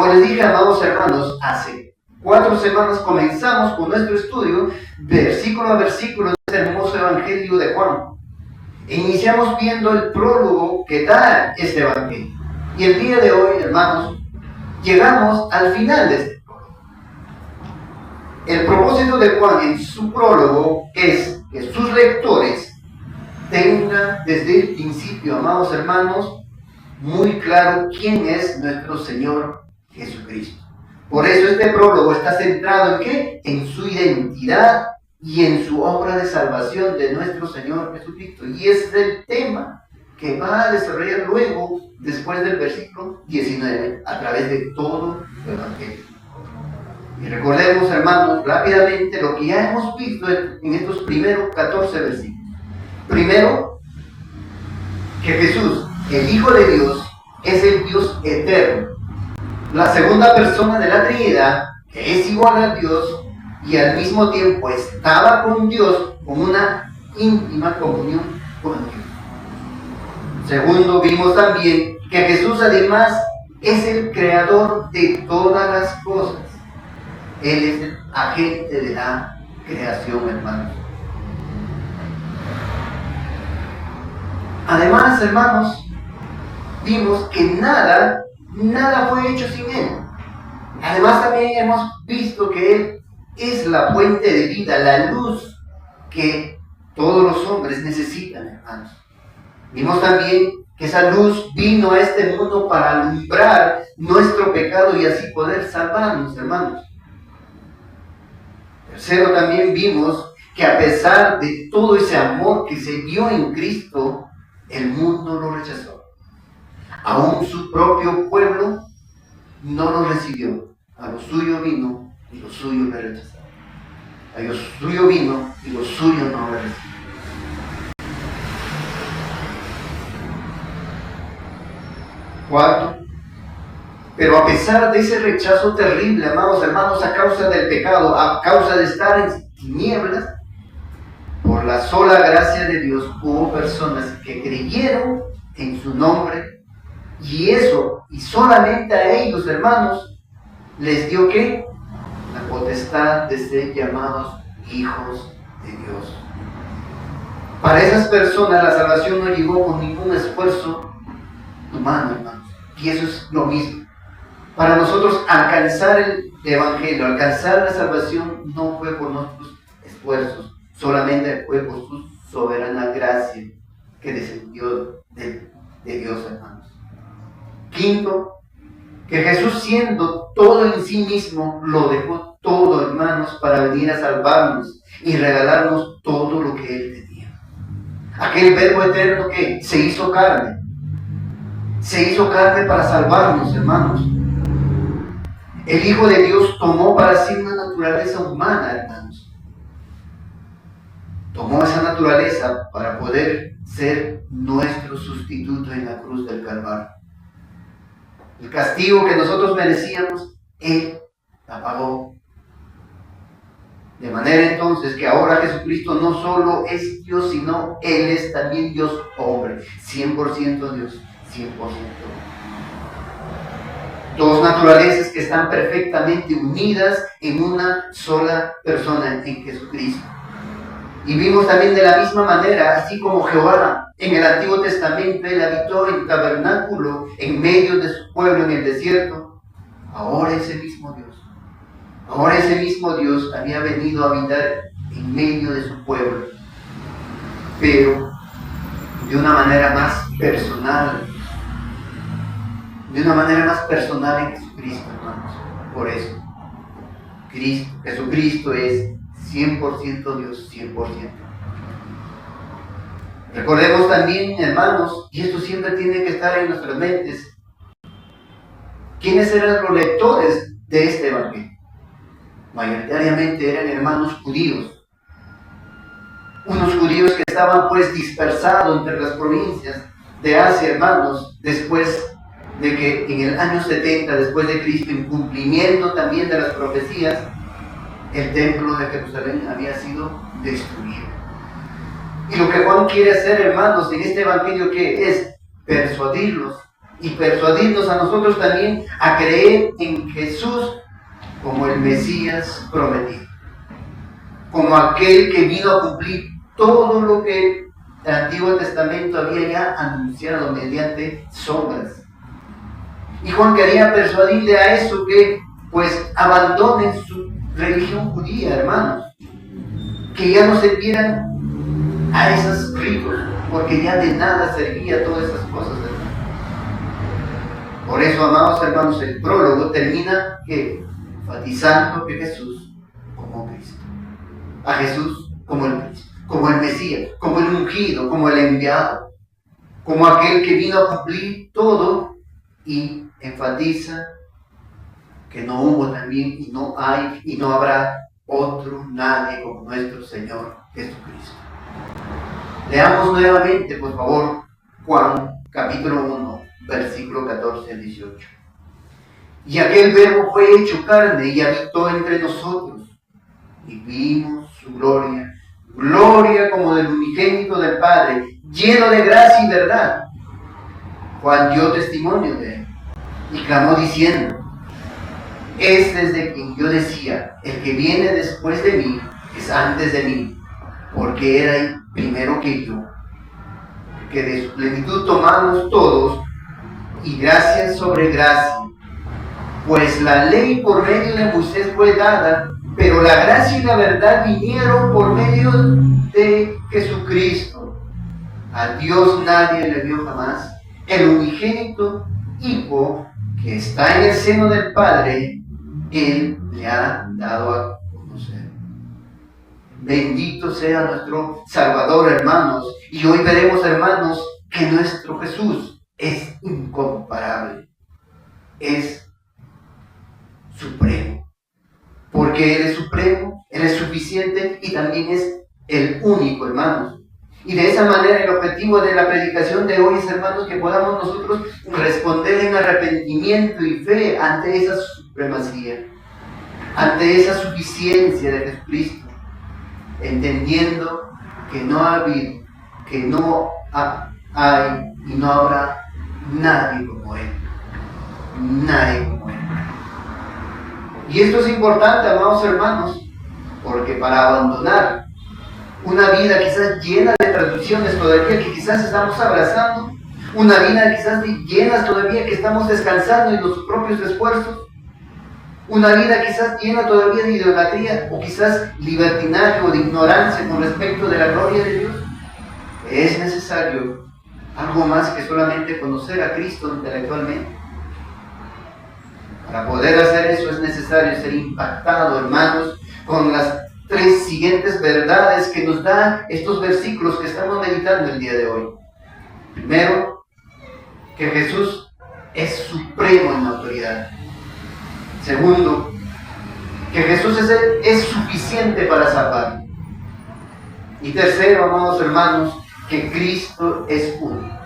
Como les dije, amados hermanos, hace 4 semanas comenzamos con nuestro estudio, versículo a versículo, de este hermoso Evangelio de Juan. Iniciamos viendo el prólogo que da este Evangelio. Y el día de hoy, hermanos, llegamos al final de este prólogo. El propósito de Juan en su prólogo es que sus lectores tengan desde el principio, amados hermanos, muy claro quién es nuestro Señor Jesucristo. Por eso este prólogo está centrado ¿en qué? En su identidad y en su obra de salvación de nuestro Señor Jesucristo. Y es el tema que va a desarrollar luego, después del versículo 19, a través de todo el Evangelio. Y recordemos, hermanos, rápidamente lo que ya hemos visto en estos primeros 14 versículos. Primero, que Jesús, el Hijo de Dios, es el Dios eterno, la segunda persona de la Trinidad, que es igual a Dios y al mismo tiempo estaba con Dios, con una íntima comunión con Dios. Segundo, vimos también que Jesús además es el creador de todas las cosas. Él es el agente de la creación, hermanos. Además, hermanos, vimos que nada fue hecho sin Él. Además, también hemos visto que Él es la fuente de vida, la luz que todos los hombres necesitan, hermanos. Vimos también que esa luz vino a este mundo para alumbrar nuestro pecado y así poder salvarnos, hermanos. Tercero, también vimos que a pesar de todo ese amor que se dio en Cristo, el mundo lo rechazó. Aún su propio pueblo no lo recibió. A lo suyo vino y lo suyo le rechazaron. A lo suyo vino y lo suyo no le recibió. Cuarto, pero a pesar de ese rechazo terrible, amados hermanos, a causa del pecado, a causa de estar en tinieblas, por la sola gracia de Dios hubo personas que creyeron en su nombre, y eso, y solamente a ellos, hermanos, les dio ¿qué? La potestad de ser llamados hijos de Dios. Para esas personas la salvación no llegó con ningún esfuerzo humano, hermanos, y eso es lo mismo. Para nosotros alcanzar el Evangelio, alcanzar la salvación, no fue por nuestros esfuerzos, solamente fue por su soberana gracia que descendió de Dios, hermanos. Quinto, que Jesús, siendo todo en sí mismo, lo dejó todo, hermanos, para venir a salvarnos y regalarnos todo lo que Él tenía. Aquel Verbo eterno que se hizo carne para salvarnos, hermanos. El Hijo de Dios tomó para sí una naturaleza humana, hermanos. Tomó esa naturaleza para poder ser nuestro sustituto en la cruz del Calvario. El castigo que nosotros merecíamos, Él la pagó. De manera entonces que ahora Jesucristo no solo es Dios, sino Él es también Dios hombre. 100% Dios, 100% hombre. Dos naturalezas que están perfectamente unidas en una sola persona, en Jesucristo. Y vimos también de la misma manera, así como Jehová en el Antiguo Testamento, Él habitó en tabernáculo en medio de su pueblo en el desierto. Ahora ese mismo Dios había venido a habitar en medio de su pueblo, pero de una manera más personal. De una manera más personal en Jesucristo, hermanos. Por eso, Jesucristo es 100% Dios, 100%. Recordemos también, hermanos, y esto siempre tiene que estar en nuestras mentes, ¿quiénes eran los lectores de este Evangelio? Mayoritariamente eran hermanos judíos. Unos judíos que estaban pues dispersados entre las provincias de Asia, hermanos, después de que en el año 70 después de Cristo, en cumplimiento también de las profecías, el templo de Jerusalén había sido destruido. Y lo que Juan quiere hacer, hermanos, en este evangelio, ¿qué es? Persuadirlos y persuadirnos a nosotros también a creer en Jesús como el Mesías prometido, como aquel que vino a cumplir todo lo que el Antiguo Testamento había ya anunciado mediante sombras. Y Juan quería persuadirle a eso que pues abandonen su religión judía, hermanos, que ya no sirvieran a esos ritos, porque ya de nada servía todas esas cosas, hermanos. Por eso, amados hermanos, el prólogo termina que enfatizando que Jesús como Cristo, a Jesús como el Cristo, como el Mesías, como el ungido, como el enviado, como aquel que vino a cumplir todo, y enfatiza que no hubo también y no hay y no habrá otro nadie como nuestro Señor Jesucristo. Leamos nuevamente, por favor, Juan capítulo 1, versículo 14 al 18. Y aquel verbo fue hecho carne y habitó entre nosotros, y vimos su gloria, gloria como del unigénito del Padre, lleno de gracia y verdad. Juan dio testimonio de él y clamó diciendo: este es de quien yo decía, el que viene después de mí es antes de mí, porque era primero que yo. Que de su plenitud tomamos todos, y gracia sobre gracia. Pues la ley por medio de Moisés fue dada, pero la gracia y la verdad vinieron por medio de Jesucristo. A Dios nadie le vio jamás. El unigénito Hijo que está en el seno del Padre, Él le ha dado a conocer. Bendito sea nuestro Salvador, hermanos. Y hoy veremos, hermanos, que nuestro Jesús es incomparable. Es supremo. Porque Él es supremo, Él es suficiente y también es el único, hermanos. Y de esa manera el objetivo de la predicación de hoy es, hermanos, que podamos nosotros responder en arrepentimiento y fe ante esa supremacía, ante esa suficiencia de Jesucristo, entendiendo que no ha habido, que no hay y no habrá nadie como Él. Nadie como Él. Y esto es importante, amados hermanos, porque para abandonar una vida quizás llena de tradiciones todavía que quizás estamos abrazando, una vida quizás llena todavía que estamos descansando en los propios esfuerzos, una vida quizás llena todavía de idolatría o quizás libertinaje o de ignorancia con respecto de la gloria de Dios, es necesario algo más que solamente conocer a Cristo intelectualmente. Para poder hacer eso es necesario ser impactado, hermanos, con las tres siguientes verdades que nos dan estos versículos que estamos meditando el día de hoy. Primero, que Jesús es supremo en autoridad. Segundo, que Jesús es suficiente para salvar. Y tercero, amados hermanos, que Cristo es único,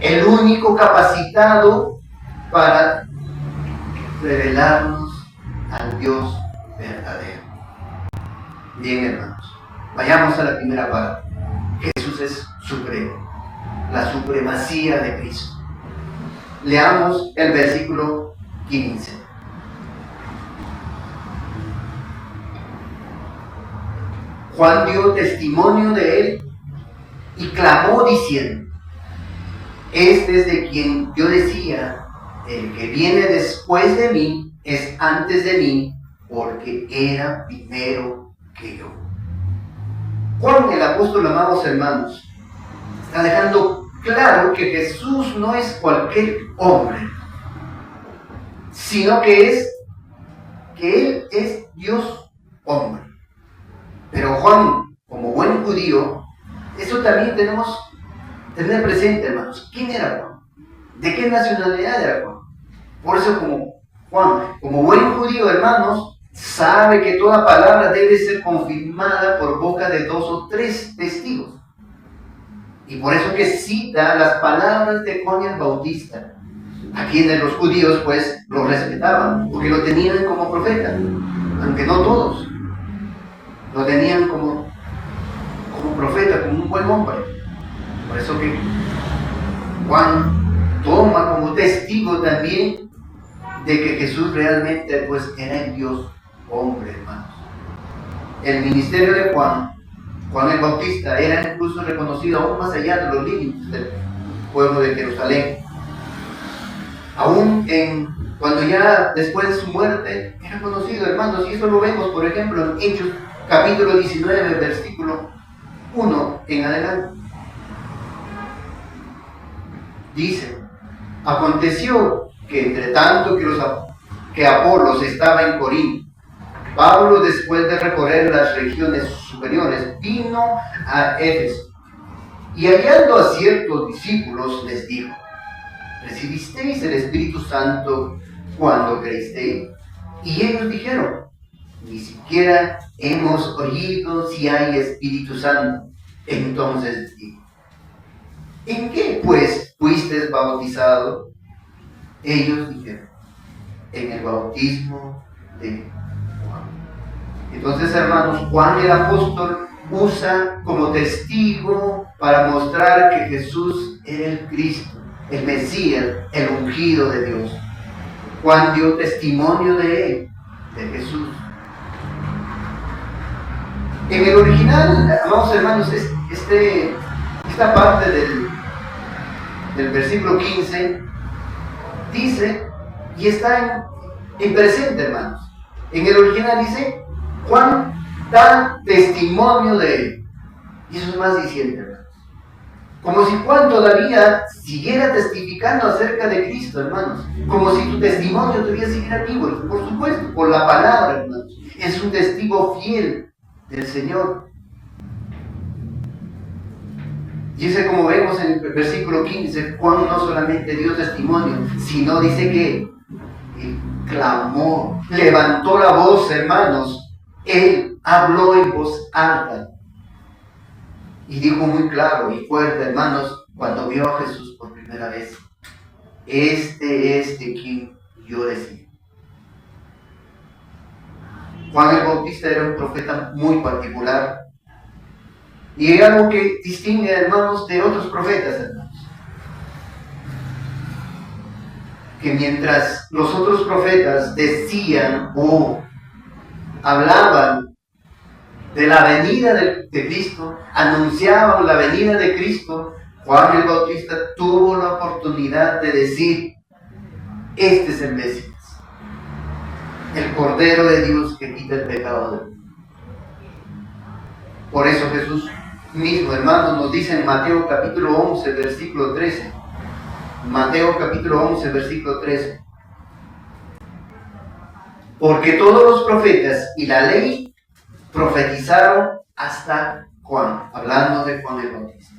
el único capacitado para revelarnos al Dios verdadero. Bien, hermanos, vayamos a la primera parte. Jesús es supremo, la supremacía de Cristo. Leamos el versículo 15. Juan dio testimonio de él y clamó diciendo: este es de quien yo decía, el que viene después de mí es antes de mí, porque era primero que yo. Juan el apóstol, amados hermanos, está dejando claro que Jesús no es cualquier hombre, sino que Él es Dios hombre. Pero Juan, como buen judío, eso también tenemos que tener presente, hermanos. ¿Quién era Juan? ¿De qué nacionalidad era Juan? Por eso, como Juan, como buen judío, hermanos, sabe que toda palabra debe ser confirmada por boca de 2 o 3 testigos. Y por eso que cita las palabras de Juan el Bautista, a quienes los judíos pues lo respetaban, porque lo tenían como profeta, aunque no todos. Lo tenían como profeta, como un buen hombre. Por eso que Juan toma como testigo también de que Jesús realmente pues era el Dios hombre, hermanos. El ministerio de Juan el Bautista, era incluso reconocido aún más allá de los límites del pueblo de Jerusalén. Aún cuando ya después de su muerte era conocido, hermanos, y eso lo vemos, por ejemplo, en Hechos capítulo 19, versículo 1 en adelante. Dice: aconteció que entre tanto que Apolos estaba en Corinto, Pablo, después de recorrer las regiones superiores, vino a Éfeso, y hallando a ciertos discípulos les dijo: ¿recibisteis el Espíritu Santo cuando creísteis? Y ellos dijeron: ni siquiera hemos oído si hay Espíritu Santo. Entonces dijo: ¿en qué pues fuisteis bautizados? Ellos dijeron: en el bautismo de Juan. Entonces, hermanos, Juan el apóstol usa como testigo para mostrar que Jesús era el Cristo, el Mesías, el ungido de Dios. Juan dio testimonio de él, de Jesús. En el original, amados hermanos, esta parte del versículo 15 dice, y está en presente, hermanos. En el original dice: Juan da testimonio de él. Y eso es más diciente, hermanos. Como si Juan todavía siguiera testificando acerca de Cristo, hermanos. Como si tu testimonio todavía siguiera vivo. Por supuesto, por la palabra, hermanos. Es un testigo fiel del Señor. Dice, como vemos en el versículo 15, Juan no solamente dio testimonio, sino dice que clamó, levantó la voz, hermanos. Él habló en voz alta y dijo muy claro y fuerte, hermanos, cuando vio a Jesús por primera vez: este es de quien yo decía. Juan el Bautista era un profeta muy particular, y hay algo que distingue, hermanos, de otros profetas, hermanos. Que mientras los otros profetas decían o hablaban de la venida de Cristo, anunciaban la venida de Cristo, Juan el Bautista tuvo la oportunidad de decir: este es el Mesías, el Cordero de Dios que quita el pecado del mundo. Por eso Jesús mismo, hermanos, nos dice en Mateo capítulo 11, versículo 13. Mateo capítulo 11, versículo 13. Porque todos los profetas y la ley profetizaron hasta Juan, hablando de Juan el Bautista.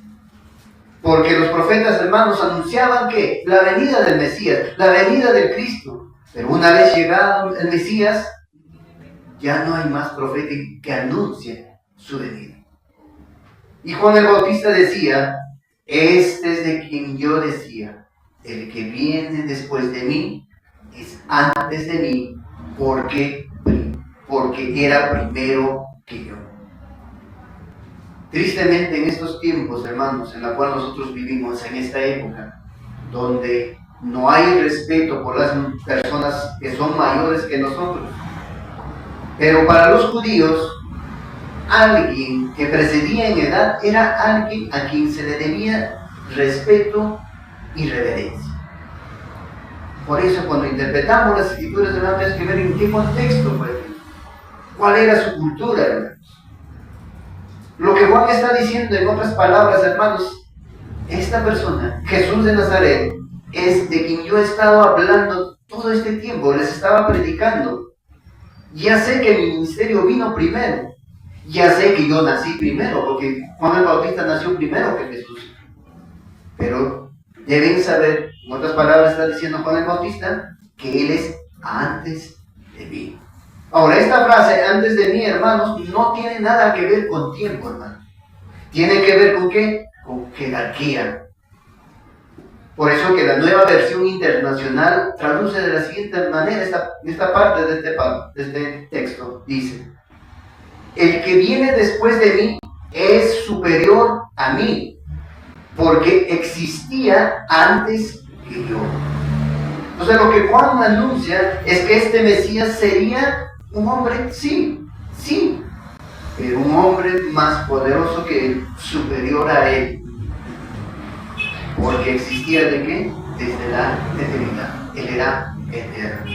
Porque los profetas, hermanos, anunciaban que la venida del Mesías, la venida del Cristo. Pero una vez llegado el Mesías, ya no hay más profeta que anuncie su venida. Y Juan el Bautista decía: este es de quien yo decía, el que viene después de mí es antes de mí, porque era primero que yo. Tristemente, en estos tiempos, hermanos, en la cual nosotros vivimos, en esta época, donde no hay respeto por las personas que son mayores que nosotros, pero para los judíos, alguien que precedía en edad era alguien a quien se le debía respeto y reverencia. Por eso, cuando interpretamos las escrituras, hermanos, hay que ver en qué contexto fue, cuál era su cultura, hermanos. Lo que Juan está diciendo, en otras palabras, hermanos: esta persona, Jesús de Nazaret, es de quien yo he estado hablando todo este tiempo, les estaba predicando. Ya sé que mi ministerio vino primero. Ya sé que yo nací primero, porque Juan el Bautista nació primero que Jesús. Pero deben saber, en otras palabras está diciendo Juan el Bautista, que Él es antes de mí. Ahora, esta frase, antes de mí, hermanos, no tiene nada que ver con tiempo, hermanos. Tiene que ver con ¿qué? Con jerarquía. Por eso que la Nueva Versión Internacional traduce de la siguiente manera esta parte de este texto. Dice: el que viene después de mí es superior a mí, porque existía antes que yo. Entonces lo que Juan anuncia es que este Mesías sería un hombre, sí, pero un hombre más poderoso que él, superior a él. Porque existía ¿de qué? Desde la eternidad. Él era eterno.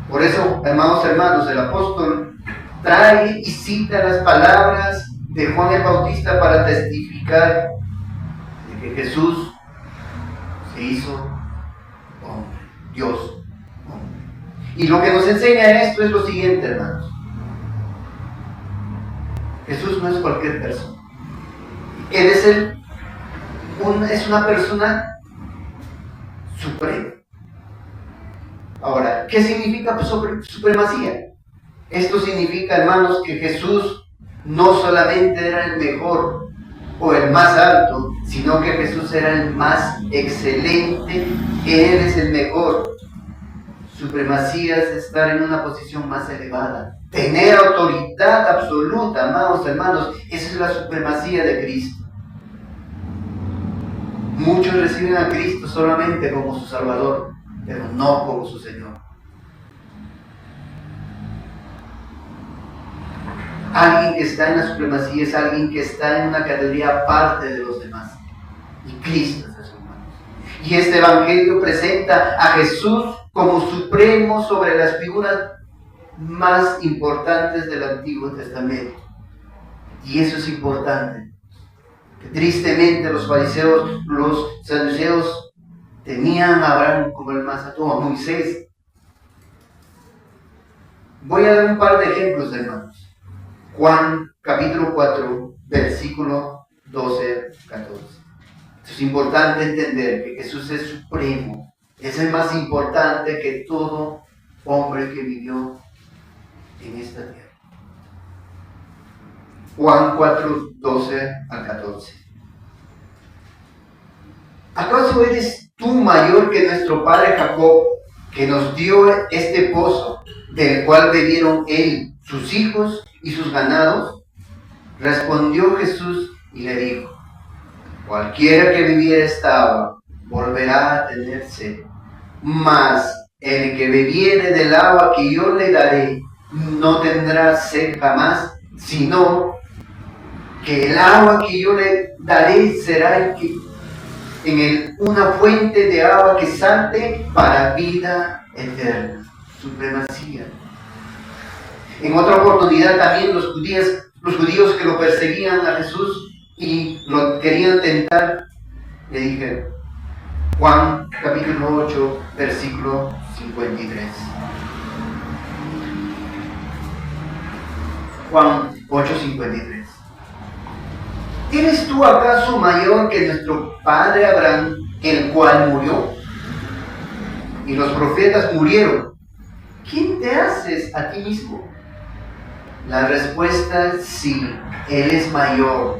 Por eso, hermanos, el apóstol trae y cita las palabras de Juan el Bautista para testificar de que Jesús se hizo hombre, Dios hombre. Y lo que nos enseña esto es lo siguiente, hermanos. Jesús no es cualquier persona. Él es una persona suprema. Ahora, ¿qué significa supremacía? Esto significa, hermanos, que Jesús no solamente era el mejor o el más alto, sino que Jesús era el más excelente. Él es el mejor. Supremacía es estar en una posición más elevada, tener autoridad absoluta, amados hermanos. Esa es la supremacía de Cristo. Muchos reciben a Cristo solamente como su Salvador, pero no como su Señor. Alguien que está en la supremacía es alguien que está en una categoría aparte de los demás. Y Cristo es eso, hermanos. Y este Evangelio presenta a Jesús como supremo sobre las figuras más importantes del Antiguo Testamento. Y eso es importante. Que tristemente los fariseos, los saduceos, tenían a Abraham como el más alto, a Moisés. Voy a dar un par de ejemplos, hermanos. Juan capítulo 4, versículo 12-14. Es importante entender que Jesús es supremo, es el más importante que todo hombre que vivió en esta tierra. Juan 4, 12-14. ¿Acaso eres tú mayor que nuestro padre Jacob, que nos dio este pozo, del cual bebieron él, sus hijos y sus ganados? Respondió Jesús y le dijo: cualquiera que bebiere esta agua volverá a tener sed, mas el que bebiere del agua que yo le daré no tendrá sed jamás, sino que el agua que yo le daré será una fuente de agua que salte para vida eterna. Supremacía. En otra oportunidad también los judíos que lo perseguían a Jesús y lo querían tentar, le dijeron, Juan capítulo 8, versículo 53. Juan 8, 53. ¿Eres tú acaso mayor que nuestro padre Abraham, el cual murió? Y los profetas murieron. ¿Quién te haces a ti mismo? La respuesta es sí, Él es mayor.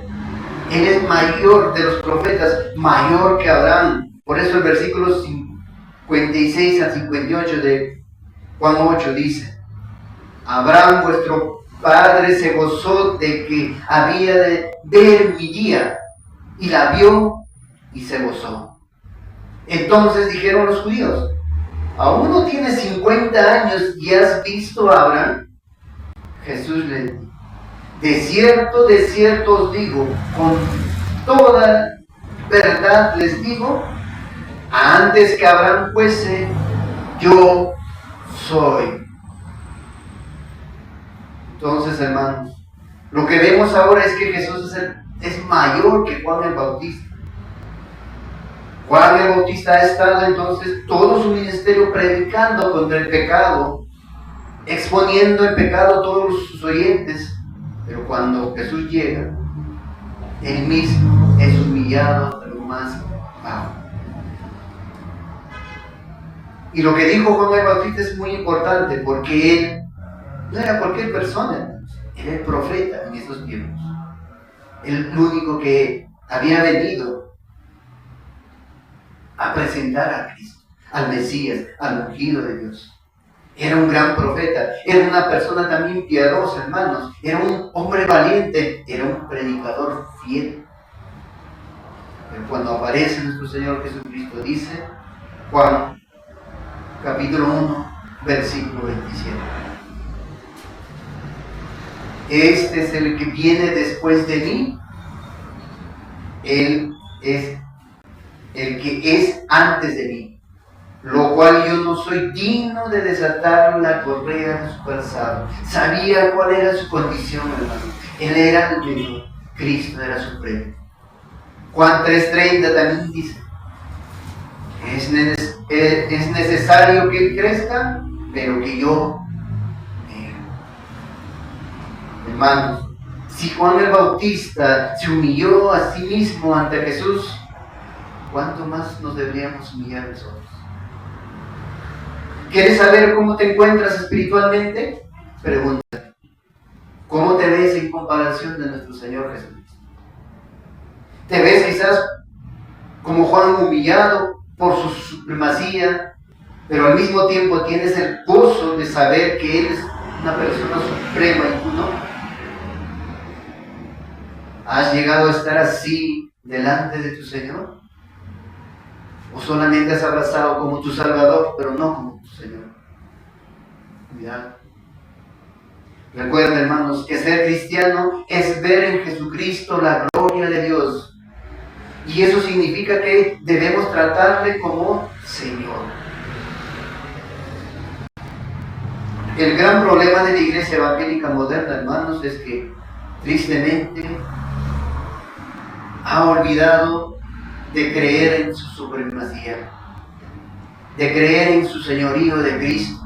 Él es mayor de los profetas, mayor que Abraham. Por eso el versículo 56 al 58 de Juan 8 dice: Abraham vuestro padre se gozó de que había de ver mi día, y la vio y se gozó. Entonces dijeron los judíos: ¿aún no tienes 50 años y has visto a Abraham? Jesús le dijo: de cierto os digo, con toda verdad les digo, antes que Abraham fuese, yo soy. Entonces, hermanos, lo que vemos ahora es que Jesús es mayor que Juan el Bautista. Juan el Bautista ha estado entonces todo su ministerio predicando contra el pecado, exponiendo el pecado a todos sus oyentes, pero cuando Jesús llega, él mismo es humillado hasta lo más bajo. Y lo que dijo Juan el Bautista es muy importante, porque él no era cualquier persona, era el profeta en estos tiempos, el único que había venido a presentar a Cristo, al Mesías, al ungido de Dios. Era un gran profeta, era una persona también piadosa, hermanos, era un hombre valiente, era un predicador fiel. Pero cuando aparece nuestro Señor Jesucristo, dice Juan capítulo 1, versículo 27. Este es el que viene después de mí. Él es el que es antes de mí, lo cual yo no soy digno de desatar la correa de su calzado. Sabía cuál era su condición, hermano. Él era el Señor, Cristo era supremo. Juan 3:30 también dice, es necesario que Él crezca, pero que yo, hermanos, si Juan el Bautista se humilló a sí mismo ante Jesús, ¿cuánto más nos deberíamos humillar nosotros? ¿Quieres saber cómo te encuentras espiritualmente? Pregunta. ¿Cómo te ves en comparación de nuestro Señor Jesucristo? ¿Te ves quizás como Juan humillado por su supremacía, pero al mismo tiempo tienes el gozo de saber que Él es una persona suprema y tú no? ¿Has llegado a estar así delante de tu Señor? ¿O solamente has abrazado como tu Salvador, pero no como tu Señor? Cuidado. Recuerden, hermanos, que ser cristiano es ver en Jesucristo la gloria de Dios. Y eso significa que debemos tratarle como Señor. El gran problema de la iglesia evangélica moderna, hermanos, es que tristemente ha olvidado de creer en su supremacía, de creer en su señorío de Cristo.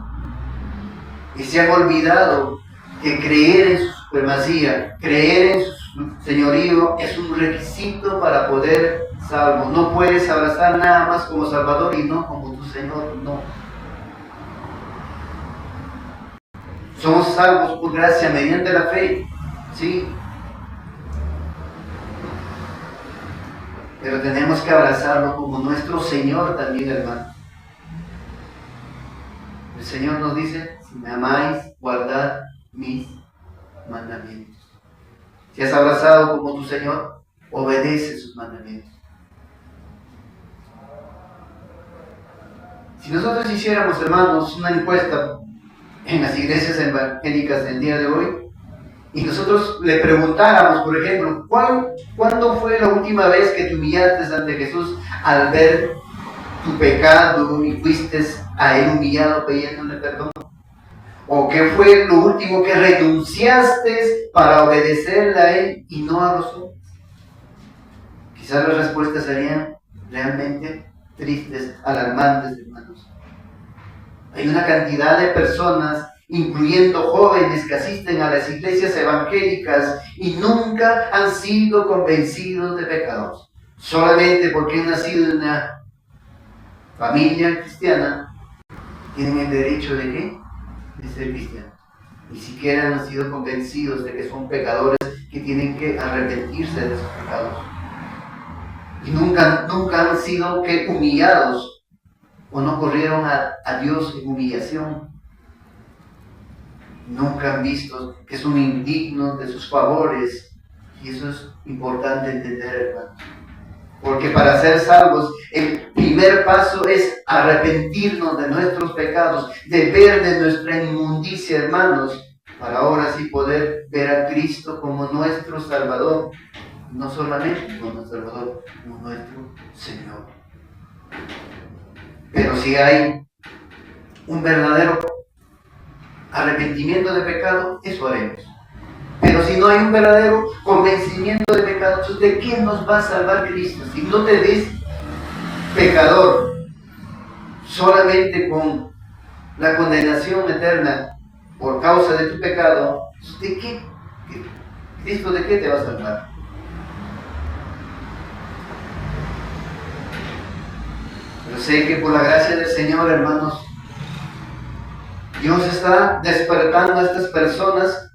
Y se han olvidado que creer en su supremacía, creer en su señorío es un requisito para poder salvo. No puedes abrazar nada más como Salvador y no como tu Señor, no. Somos salvos por gracia mediante la fe, sí. Pero tenemos que abrazarlo como nuestro Señor también, hermano. El Señor nos dice, si me amáis, guardad mis mandamientos. Si has abrazado como tu Señor, obedece sus mandamientos. Si nosotros hiciéramos, hermanos, una encuesta en las iglesias evangélicas del día de hoy, y nosotros le preguntáramos, por ejemplo, ¿cuándo fue la última vez que te humillaste ante Jesús al ver tu pecado y fuiste a Él humillado pidiéndole perdón? ¿O qué fue lo último que renunciaste para obedecerle a Él y no a los hombres? Quizás las respuestas serían realmente tristes, alarmantes, hermanos. Hay una cantidad de personas, incluyendo jóvenes, que asisten a las iglesias evangélicas y nunca han sido convencidos de pecados. Solamente porque han nacido en una familia cristiana, tienen el derecho de ¿qué? De ser cristianos. Ni siquiera han sido convencidos de que son pecadores, que tienen que arrepentirse de sus pecados. Y nunca han sido humillados, o no corrieron a Dios en humillación. Nunca han visto que son indignos de sus favores. Y eso es importante entender, hermano. Porque para ser salvos, el primer paso es arrepentirnos de nuestros pecados, de ver de nuestra inmundicia, hermanos, para ahora sí poder ver a Cristo como nuestro Salvador. No solamente como nuestro Salvador, como nuestro Señor. Pero si hay un verdadero arrepentimiento de pecado, eso haremos. Pero si no hay un verdadero convencimiento de pecado, entonces ¿de qué nos va a salvar Cristo? Si no te ves pecador, solamente con la condenación eterna por causa de tu pecado, ¿de qué? ¿Cristo de qué te va a salvar? Yo sé que por la gracia del Señor, hermanos, Dios está despertando a estas personas.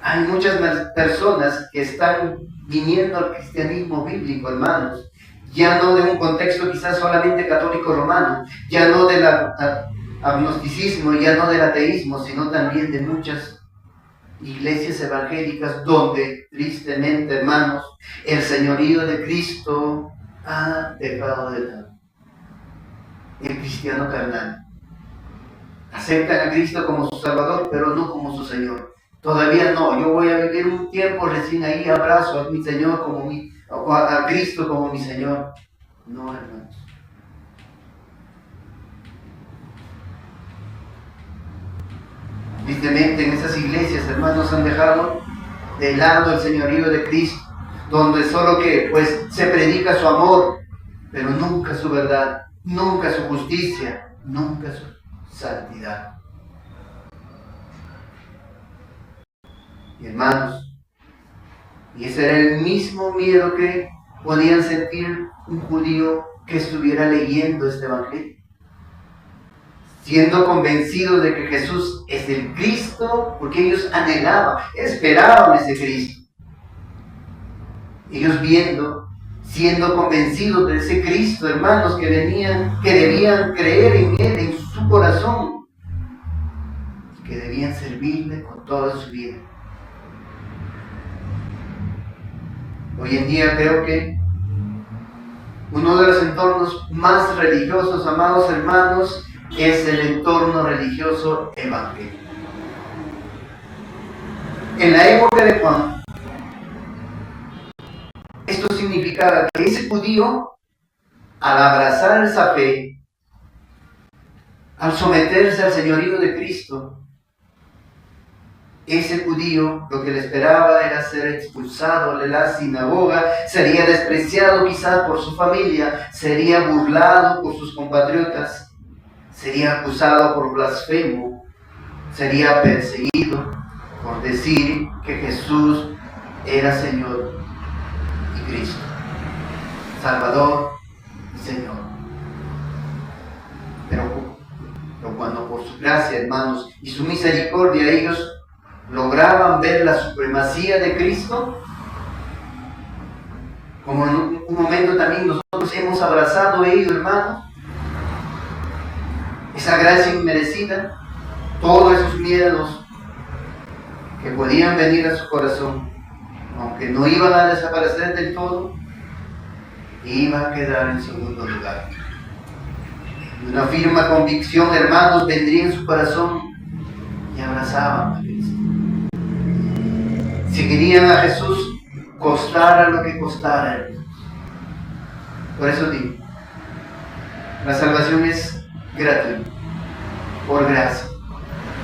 Hay muchas personas que están viniendo al cristianismo bíblico, hermanos. Ya no de un contexto quizás solamente católico romano, ya no del agnosticismo, ya no del ateísmo, sino también de muchas iglesias evangélicas donde, tristemente, hermanos, el señorío de Cristo ha dejado de lado. El cristiano carnal. aceptan a Cristo como su Salvador, pero no como su Señor. Todavía no, yo voy a vivir un tiempo recién ahí, abrazo a mi Señor o a Cristo como mi Señor. No, hermanos. Tristemente en esas iglesias, hermanos, han dejado de lado el señorío de Cristo, donde solo que pues se predica su amor, pero nunca su verdad, nunca su justicia, nunca su santidad. Y hermanos, y ese era el mismo miedo que podían sentir un judío que estuviera leyendo este evangelio, siendo convencidos de que Jesús es el Cristo, porque ellos anhelaban, esperaban ese Cristo. Ellos siendo convencidos de ese Cristo, hermanos, que debían creer en Él, en su corazón, que debían servirle con toda su vida. Hoy en día creo que uno de los entornos más religiosos, amados hermanos, es el entorno religioso evangélico. En la época de Juan, esto significaba que ese judío, al abrazar esa fe, al someterse al señorío de Cristo, ese judío lo que le esperaba era ser expulsado de la sinagoga, sería despreciado quizás por su familia, sería burlado por sus compatriotas, sería acusado por blasfemo, sería perseguido por decir que Jesús era Señor y Cristo, Salvador y Señor. Pero cuando por su gracia, hermanos, y su misericordia ellos lograban ver la supremacía de Cristo, como en un momento también nosotros hemos abrazado a ellos, hermanos, esa gracia inmerecida, todos esos miedos que podían venir a su corazón, aunque no iban a desaparecer del todo, iban a quedar en segundo lugar. Y una firme convicción, hermanos, vendría en su corazón y abrazaban a Cristo. Seguirían a Jesús, costara lo que costara, hermanos. Por eso digo, la salvación es gratuita, por gracia,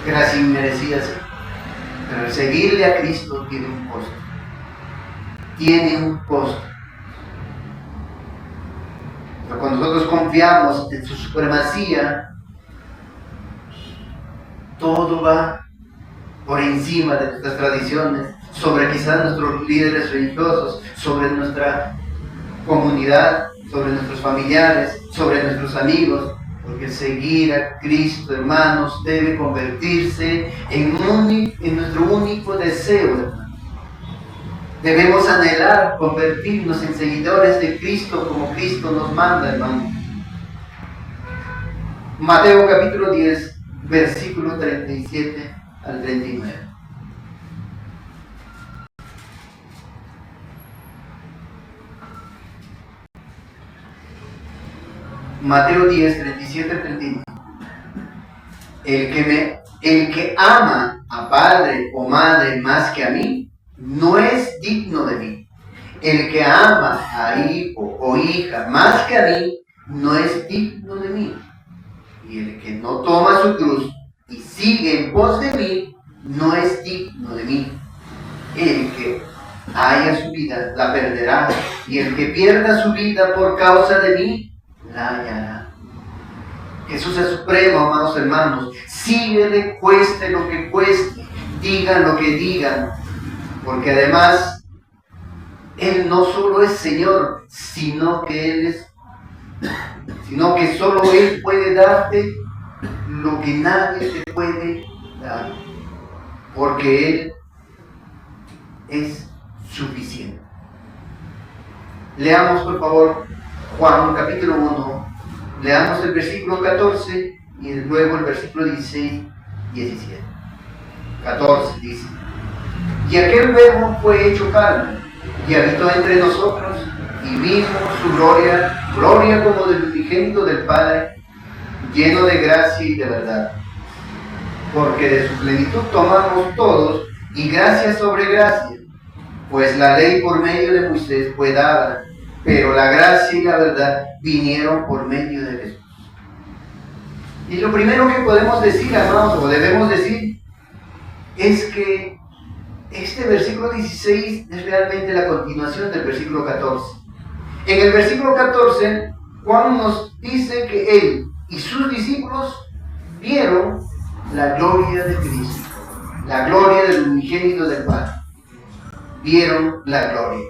gracia inmerecida, sí. Pero el seguirle a Cristo tiene un costo. Tiene un costo. Pero cuando nosotros confiamos en su supremacía, todo va por encima de nuestras tradiciones, sobre quizás nuestros líderes religiosos, sobre nuestra comunidad, sobre nuestros familiares, sobre nuestros amigos, porque seguir a Cristo, hermanos, debe convertirse en nuestro único deseo, hermanos. Debemos anhelar convertirnos en seguidores de Cristo como Cristo nos manda, hermanos. Mateo capítulo 10, versículo 37 al 39. Mateo 10, 37 al 39. El que ama a padre o madre más que a mí, no es digno de mí. El que ama a hijo o hija más que a mí, no es digno de mí. Y el que no toma su cruz y sigue en pos de mí, no es digno de mí. El que haya su vida, la perderá. Y el que pierda su vida por causa de mí, la hallará. Jesús es supremo, amados hermanos. Síguele, cueste lo que cueste, digan lo que digan, porque además Él no solo es Señor, sino que solo Él puede darte lo que nadie te puede dar, porque Él es suficiente. Leamos por favor Juan capítulo 1, leamos el versículo 14 y luego el versículo 16, 17. 14 dice: y aquel verbo fue hecho carne, y habitó entre nosotros, y vimos su gloria como del unigénito del Padre, lleno de gracia y de verdad. porque de su plenitud tomamos todos, y gracia sobre gracia, pues la ley por medio de Moisés fue dada, pero la gracia y la verdad vinieron por medio de Jesús. Y lo primero que podemos decir, amados, o debemos decir, es que este versículo 16 es realmente la continuación del versículo 14. En el versículo 14, Juan nos dice que él y sus discípulos vieron la gloria de Cristo, la gloria del unigénito del Padre. Vieron la gloria.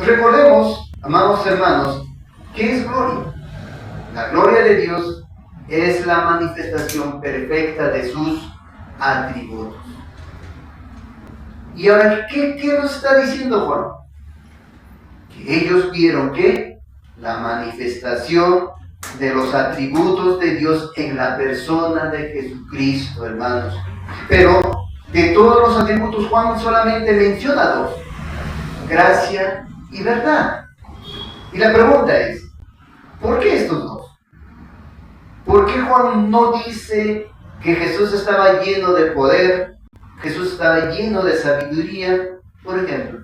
Recordemos, amados hermanos, ¿qué es gloria? La gloria de Dios es la manifestación perfecta de sus atributos. Y ahora, ¿qué nos está diciendo Juan? Que ellos vieron que la manifestación de los atributos de Dios en la persona de Jesucristo, hermanos. Pero de todos los atributos, Juan solamente menciona dos: gracia y verdad. Y la pregunta es, ¿por qué estos dos? ¿Por qué Juan no dice que Jesús estaba lleno de poder, Jesús estaba lleno de sabiduría, por ejemplo?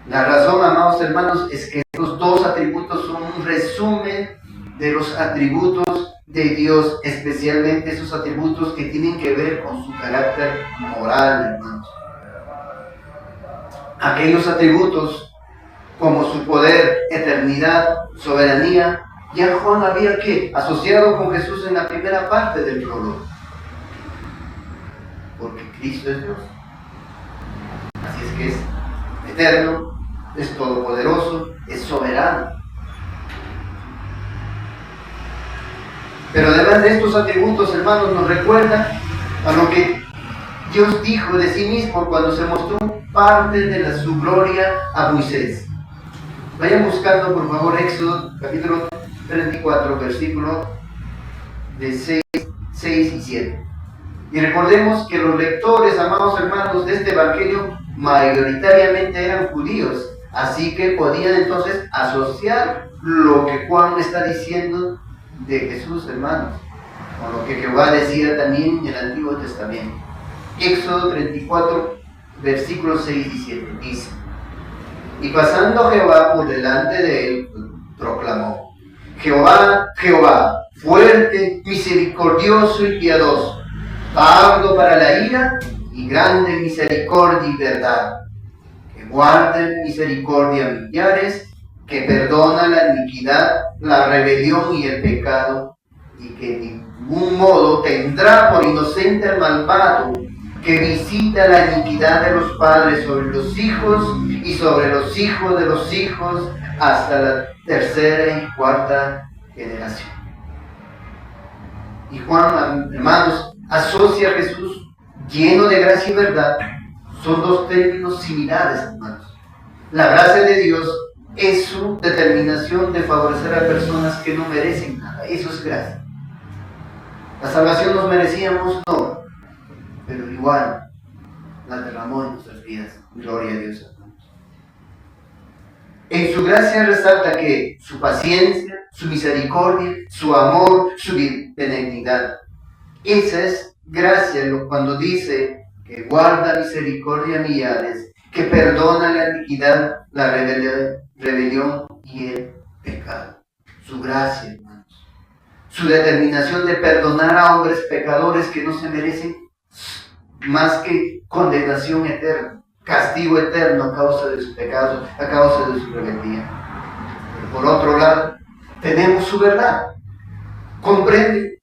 La razón, amados hermanos, es que estos dos atributos son un resumen de los atributos de Dios, especialmente esos atributos que tienen que ver con su carácter moral, hermanos. Aquellos atributos como su poder, eternidad, soberanía, ya Juan había asociado con Jesús en la primera parte del prólogo. Porque Cristo es Dios. Así es que es eterno, es todopoderoso, es soberano. Pero además de estos atributos, hermanos, nos recuerda a lo que Dios dijo de sí mismo cuando se mostró parte de su gloria a Moisés. Vayan buscando, por favor, Éxodo capítulo 34, versículos de 6 y 7. Y recordemos que los lectores, amados hermanos, de este evangelio mayoritariamente eran judíos, así que podían entonces asociar lo que Juan está diciendo de Jesús, hermanos, con lo que Jehová decía también en el Antiguo Testamento. Éxodo 34, versículos 6 y 7 dice: y pasando Jehová por delante de él, proclamó: Jehová, Jehová, fuerte, misericordioso y piadoso, tardo para la ira y grande misericordia y verdad, que guarda en misericordia millares, que perdona la iniquidad, la rebelión y el pecado, y que de ningún modo tendrá por inocente al malvado, que visita la iniquidad de los padres sobre los hijos y sobre los hijos de los hijos hasta la tercera y cuarta generación. Y Juan, hermanos, asocia a Jesús lleno de gracia y verdad. Son dos términos similares, hermanos. La gracia de Dios es su determinación de favorecer a personas que no merecen nada. Eso es gracia. La salvación nos merecíamos, no, pero igual la derramó en nuestras vidas. Gloria a Dios, hermanos. En su gracia resalta que su paciencia, su misericordia, su amor, su benignidad. Esa es gracia cuando dice que guarda misericordia millares, que perdona la iniquidad, la rebelión y el pecado. Su gracia, hermanos. Su determinación de perdonar a hombres pecadores que no se merecen más que condenación eterna, castigo eterno a causa de sus pecados, a causa de su rebeldía. Pero por otro lado, tenemos su verdad. Comprende.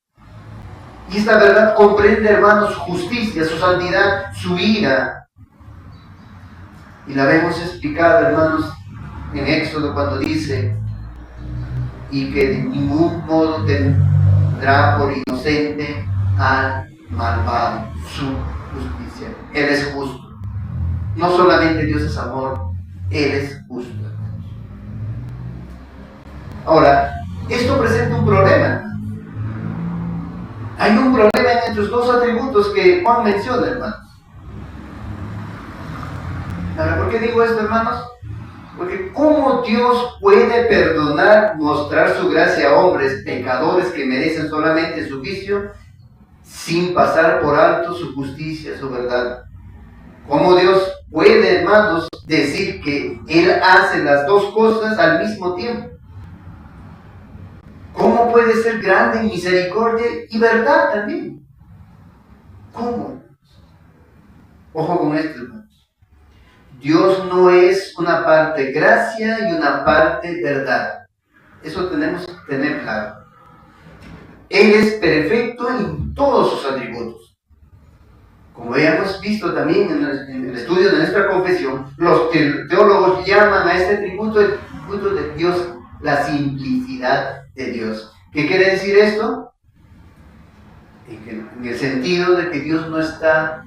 Y esta verdad comprende, hermanos, su justicia, su santidad, su ira. Y la vemos explicada, hermanos, en Éxodo cuando dice: y que de ningún modo tendrá por inocente al malvado. Su justicia. Él es justo. No solamente Dios es amor, Él es justo, hermanos. Ahora, esto presenta un problema. Hay un problema en estos dos atributos que Juan menciona, hermanos. Ahora, ¿por qué digo esto, hermanos? Porque ¿cómo Dios puede perdonar, mostrar su gracia a hombres pecadores que merecen solamente su juicio, sin pasar por alto su justicia, su verdad? ¿Cómo Dios puede, hermanos, decir que Él hace las dos cosas al mismo tiempo? ¿Cómo puede ser grande en misericordia y verdad también? ¿Cómo? Ojo con esto, hermanos. Dios no es una parte gracia y una parte verdad. Eso tenemos que tener claro. Él es perfecto en todos sus atributos. Como ya hemos visto también en el estudio de nuestra confesión, los teólogos llaman a este atributo el atributo de Dios, la simplicidad de Dios. ¿Qué quiere decir esto? En el sentido de que Dios no está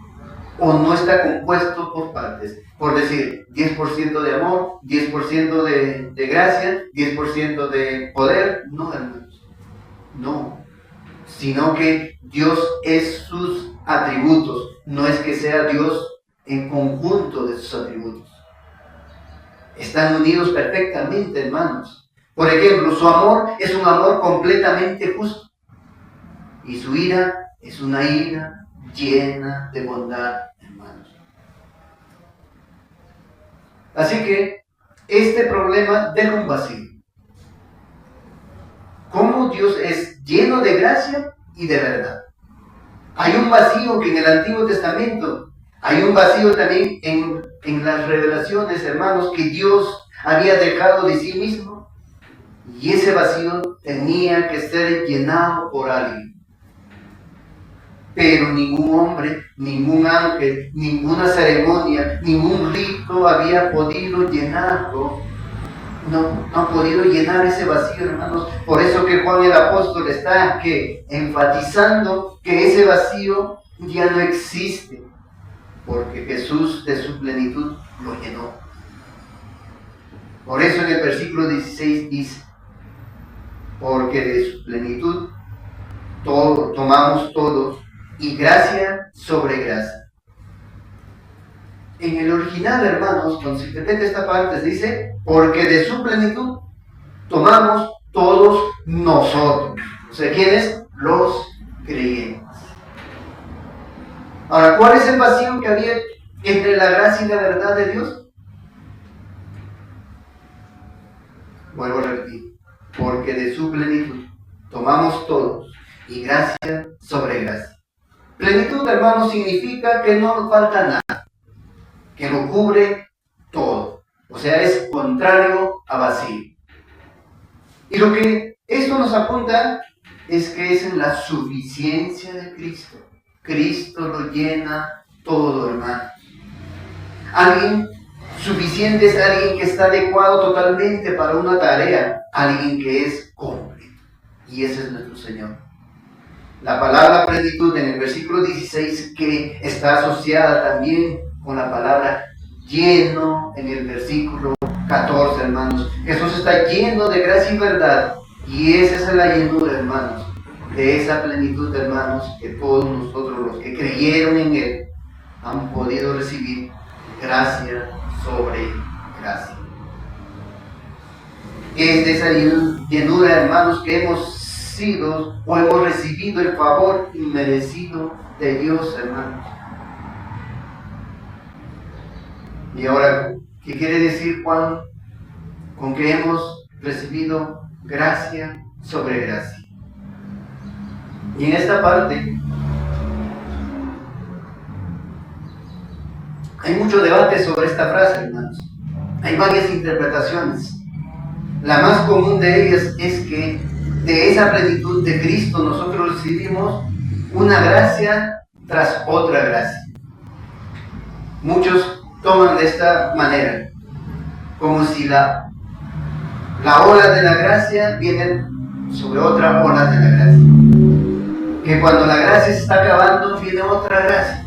compuesto por partes. Por decir, 10% de amor, 10% de gracia, 10% de poder. No, hermanos. No. Sino que Dios es sus atributos. No es que sea Dios en conjunto de sus atributos. Están unidos perfectamente, hermanos. Por ejemplo, su amor es un amor completamente justo. Y su ira es una ira llena de bondad, hermanos. Así que este problema deja un vacío. ¿Cómo Dios es lleno de gracia y de verdad? Hay un vacío que en el Antiguo Testamento, hay un vacío también en las revelaciones, hermanos, que Dios había dejado de sí mismo. Y ese vacío tenía que ser llenado por alguien. Pero ningún hombre, ningún ángel, ninguna ceremonia, ningún rito había podido llenarlo. No ha podido llenar ese vacío, hermanos. Por eso que Juan el apóstol está enfatizando que ese vacío ya no existe, porque Jesús de su plenitud lo llenó. Por eso en el versículo 16 dice, porque de su plenitud tomamos todos, y gracia sobre gracia. En el original, hermanos, cuando se interpreta esta parte, se dice, porque de su plenitud tomamos todos nosotros. O sea, ¿quiénes? Los creyentes. Ahora, ¿cuál es el vacío que había entre la gracia y la verdad de Dios? Vuelvo a repetir, porque de su plenitud tomamos todos, y gracia sobre gracia. Plenitud, hermanos, significa que no nos falta nada, que lo cubre todo. O sea, es contrario a vacío. Y lo que esto nos apunta es que es en la suficiencia de Cristo. Cristo lo llena todo, hermanos. Alguien suficiente es alguien que está adecuado totalmente para una tarea, alguien que es completo. Y ese es nuestro Señor. La palabra plenitud en el versículo 16, que está asociada también con la palabra lleno en el versículo 14, hermanos. Jesús está lleno de gracia y verdad, y esa es la llenura, hermanos, de esa plenitud, hermanos, que todos nosotros los que creyeron en Él han podido recibir gracia sobre gracia. Es de esa llenura, hermanos, que hemos sido o hemos recibido el favor inmerecido de Dios, hermanos. Y ahora, ¿qué quiere decir Juan con que hemos recibido gracia sobre gracia? Y en esta parte hay mucho debate sobre esta frase, hermanos. Hay varias interpretaciones. La más común de ellas es que de esa plenitud de Cristo nosotros recibimos una gracia tras otra gracia. Muchos toman de esta manera, como si la ola de la gracia viene sobre otra ola de la gracia. Que cuando la gracia se está acabando, viene otra gracia.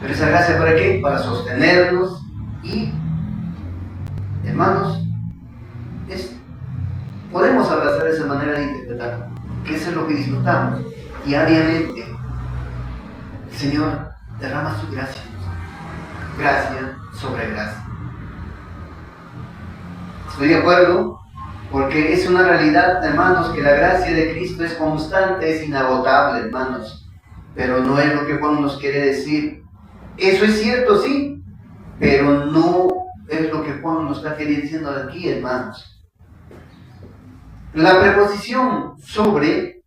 Pero esa gracia, ¿para qué? Para sostenernos y, hermanos, podemos abrazar esa manera de interpretar, que eso es lo que disfrutamos diariamente. El Señor derrama su gracia. gracia sobre gracia. Estoy de acuerdo, porque es una realidad, hermanos, que la gracia de Cristo es constante, es inagotable, hermanos, pero no es lo que Juan nos quiere decir. Eso es cierto, sí, pero no es lo que Juan nos está diciendo aquí, hermanos. La preposición sobre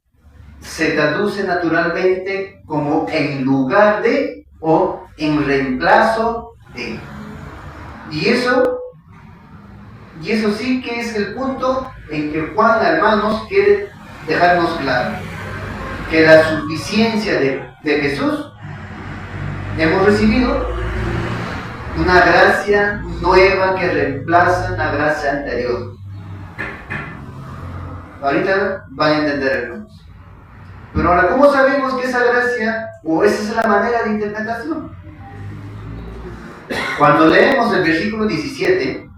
se traduce naturalmente como en lugar de o en reemplazo de. Y eso sí que es el punto en que Juan, hermanos, quiere dejarnos claro. Que la suficiencia de Jesús hemos recibido una gracia nueva que reemplaza la gracia anterior. Ahorita van a entender, hermanos. Pero ahora, ¿cómo sabemos que esa gracia, o esa es la manera de interpretación? Cuando leemos el versículo 17,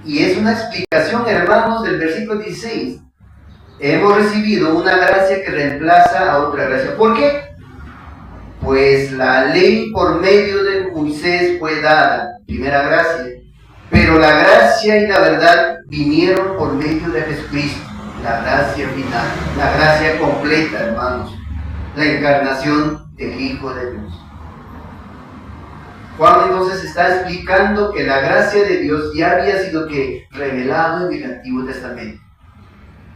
y es una explicación, hermanos, del versículo 16, hemos recibido una gracia que reemplaza a otra gracia. ¿Por qué? Pues la ley por medio de Moisés fue dada, primera gracia, pero la gracia y la verdad vinieron por medio de Jesucristo, la gracia final, la gracia completa, hermanos, la encarnación del Hijo de Dios. Juan entonces está explicando que la gracia de Dios ya había sido revelado en el Antiguo Testamento,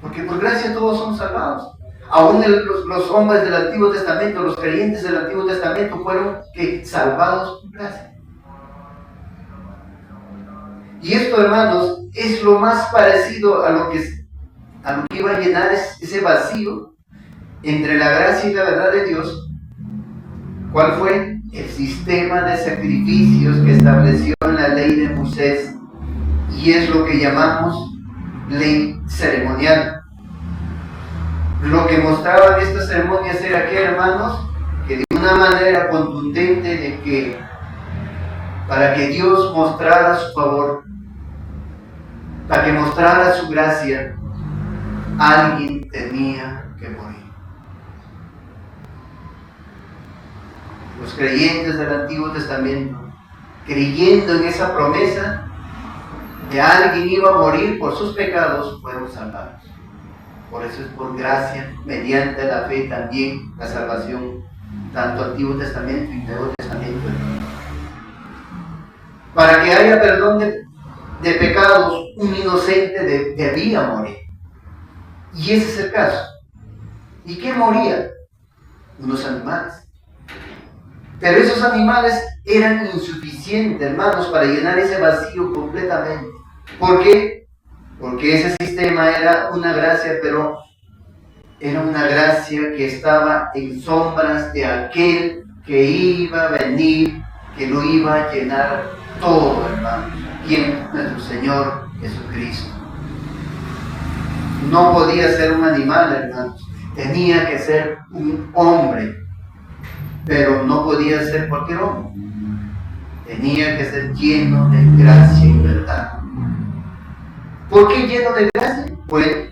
porque por gracia todos somos salvados. Aún los hombres del Antiguo Testamento, los creyentes del Antiguo Testamento fueron salvados por gracia. Y esto, hermanos, es lo más parecido a lo que iba a llenar ese vacío entre la gracia y la verdad de Dios. ¿Cuál fue? El sistema de sacrificios que estableció en la ley de Moisés, y es lo que llamamos ley ceremonial. Lo que mostraban estas ceremonias era que, hermanos, que de una manera contundente de que para que Dios mostrara su favor, para que mostrara su gracia, alguien tenía que morir. Los creyentes del Antiguo Testamento, creyendo en esa promesa de alguien iba a morir por sus pecados, fueron salvados. Por eso es por gracia, mediante la fe también, la salvación, tanto Antiguo Testamento y Nuevo Testamento. Para que haya perdón de pecados, un inocente debía morir. Y ese es el caso. ¿Y qué moría? Unos animales. Pero esos animales eran insuficientes, hermanos, para llenar ese vacío completamente. ¿Por qué? Porque ese sistema era una gracia, pero era una gracia que estaba en sombras de aquel que iba a venir, que lo iba a llenar todo, hermanos. ¿Quién? Nuestro Señor Jesucristo. No podía ser un animal, hermanos. Tenía que ser un hombre. Pero no podía ser cualquier hombre. Tenía que ser lleno de gracia y verdad. ¿Por qué lleno de gracia? Pues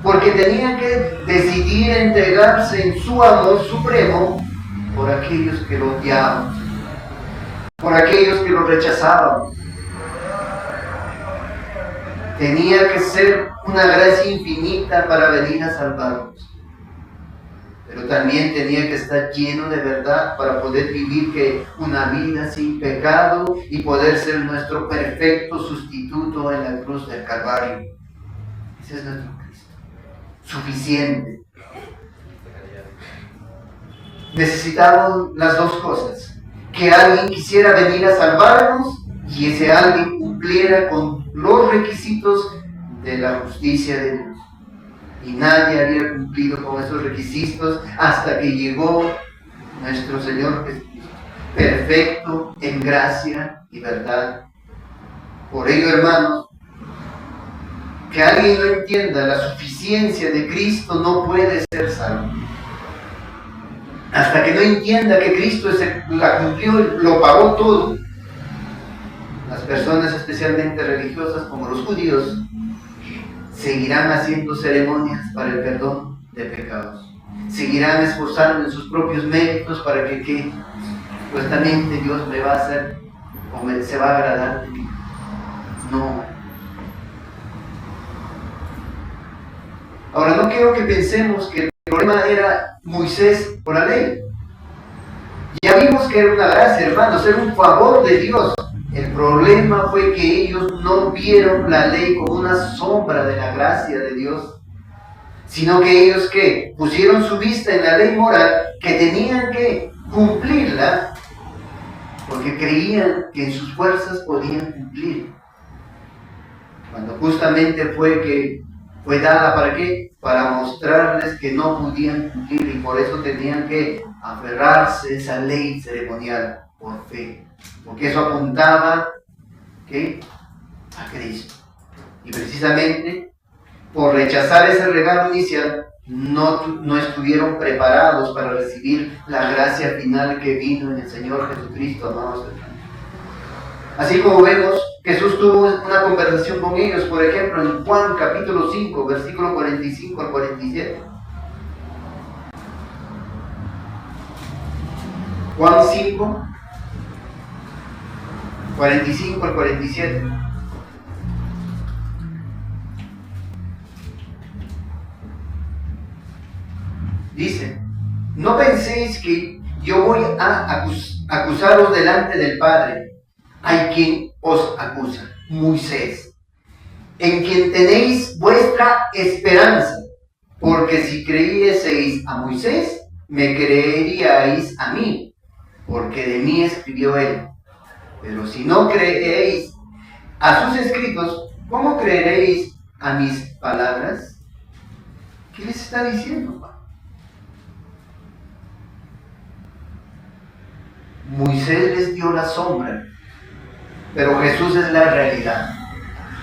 porque tenía que decidir entregarse en su amor supremo por aquellos que lo odiaban, por aquellos que lo rechazaban. Tenía que ser una gracia infinita para venir a salvarnos. Pero también tenía que estar lleno de verdad para poder vivir una vida sin pecado y poder ser nuestro perfecto sustituto en la cruz del Calvario. Ese es nuestro Cristo. Suficiente. Necesitamos las dos cosas. Que alguien quisiera venir a salvarnos y ese alguien cumpliera con los requisitos de la justicia de Dios. Y nadie había cumplido con esos requisitos hasta que llegó nuestro Señor Jesucristo, perfecto en gracia y verdad. Por ello, hermanos, que alguien no entienda la suficiencia de Cristo no puede ser salvo. Hasta que no entienda que Cristo la cumplió, lo pagó todo. Las personas especialmente religiosas como los judíos seguirán haciendo ceremonias para el perdón de pecados. Seguirán esforzando en sus propios méritos para que supuestamente Dios me va a hacer o se va a agradar de mí. No. Ahora, no quiero que pensemos que el problema era Moisés por la ley. Ya vimos que era una gracia, hermanos, era un favor de Dios. El problema fue que ellos no vieron la ley como una sombra de la gracia de Dios, sino que ellos que pusieron su vista en la ley moral, que tenían que cumplirla, porque creían que en sus fuerzas podían cumplir. Cuando justamente fue dada ¿para qué? Para mostrarles que no podían cumplir y por eso tenían que aferrarse a esa ley ceremonial por fe. Porque eso apuntaba ¿qué? A Cristo. Y precisamente por rechazar ese regalo inicial, no estuvieron preparados para recibir la gracia final que vino en el Señor Jesucristo, amados hermanos. Así como vemos, Jesús tuvo una conversación con ellos, por ejemplo, en Juan capítulo 5, versículo 45 al 47. Juan 5, 45 al 47. Dice, no penséis que yo voy a acusaros delante del Padre. Hay quien os acusa, Moisés, en quien tenéis vuestra esperanza, porque si creyeseis a Moisés, me creeríais a mí, porque de mí escribió él. Pero si no creéis a sus escritos, ¿cómo creeréis a mis palabras? ¿Qué les está diciendo, Pablo? Moisés les dio la sombra, pero Jesús es la realidad.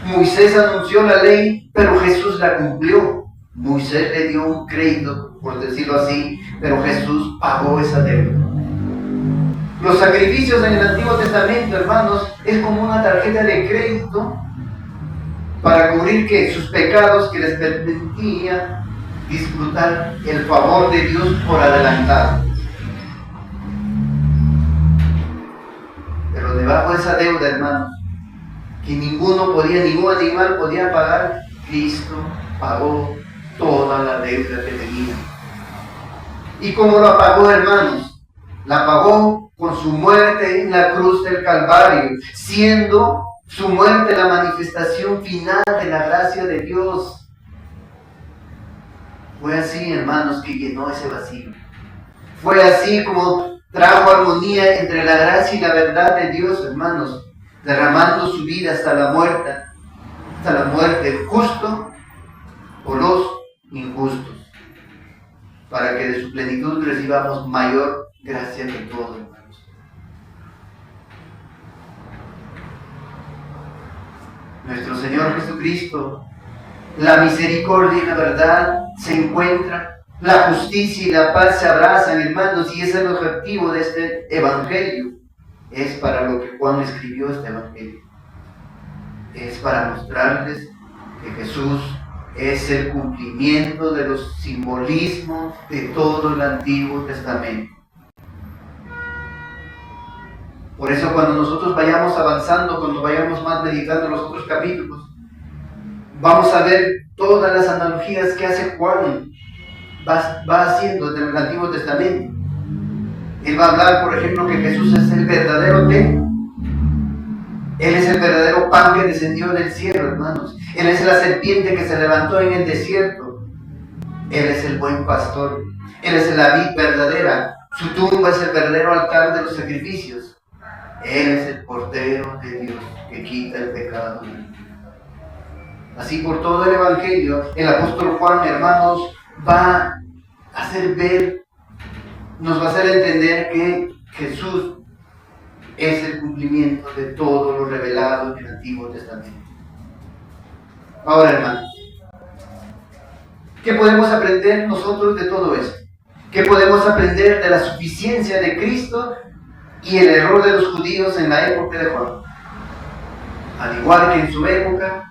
Moisés anunció la ley, pero Jesús la cumplió. Moisés le dio un crédito, por decirlo así, pero Jesús pagó esa deuda. Los sacrificios en el Antiguo Testamento, hermanos, es como una tarjeta de crédito para cubrir que sus pecados, que les permitía disfrutar el favor de Dios por adelantado. Pero debajo de esa deuda, hermanos, que ningún animal podía pagar, Cristo pagó toda la deuda que tenía. ¿Y cómo la pagó, hermanos? La pagó con su muerte en la cruz del Calvario, siendo su muerte la manifestación final de la gracia de Dios. Fue así, hermanos, que llenó ese vacío. Fue así como trajo armonía entre la gracia y la verdad de Dios, hermanos, derramando su vida hasta la muerte, el justo por los injustos, para que de su plenitud recibamos mayor gracia que todo, hermanos. Nuestro Señor Jesucristo, la misericordia y la verdad se encuentran, la justicia y la paz se abrazan, hermanos, y ese es el objetivo de este evangelio. Es para lo que Juan escribió este evangelio. Es para mostrarles que Jesús es el cumplimiento de los simbolismos de todo el Antiguo Testamento. Por eso cuando nosotros vayamos avanzando, cuando vayamos más meditando en los otros capítulos, vamos a ver todas las analogías que hace Juan, va haciendo desde el Antiguo Testamento. Él va a hablar, por ejemplo, que Jesús es el verdadero templo. Él es el verdadero pan que descendió del cielo, hermanos. Él es la serpiente que se levantó en el desierto. Él es el buen pastor. Él es la vid verdadera. Su tumba es el verdadero altar de los sacrificios. Él es el Cordero de Dios que quita el pecado. Así por todo el Evangelio, el apóstol Juan, hermanos, va a hacer ver, nos va a hacer entender que Jesús es el cumplimiento de todo lo revelado en el Antiguo Testamento. Ahora, hermanos, ¿qué podemos aprender nosotros de todo esto? ¿Qué podemos aprender de la suficiencia de Cristo y el error de los judíos en la época de Juan? Al igual que en su época,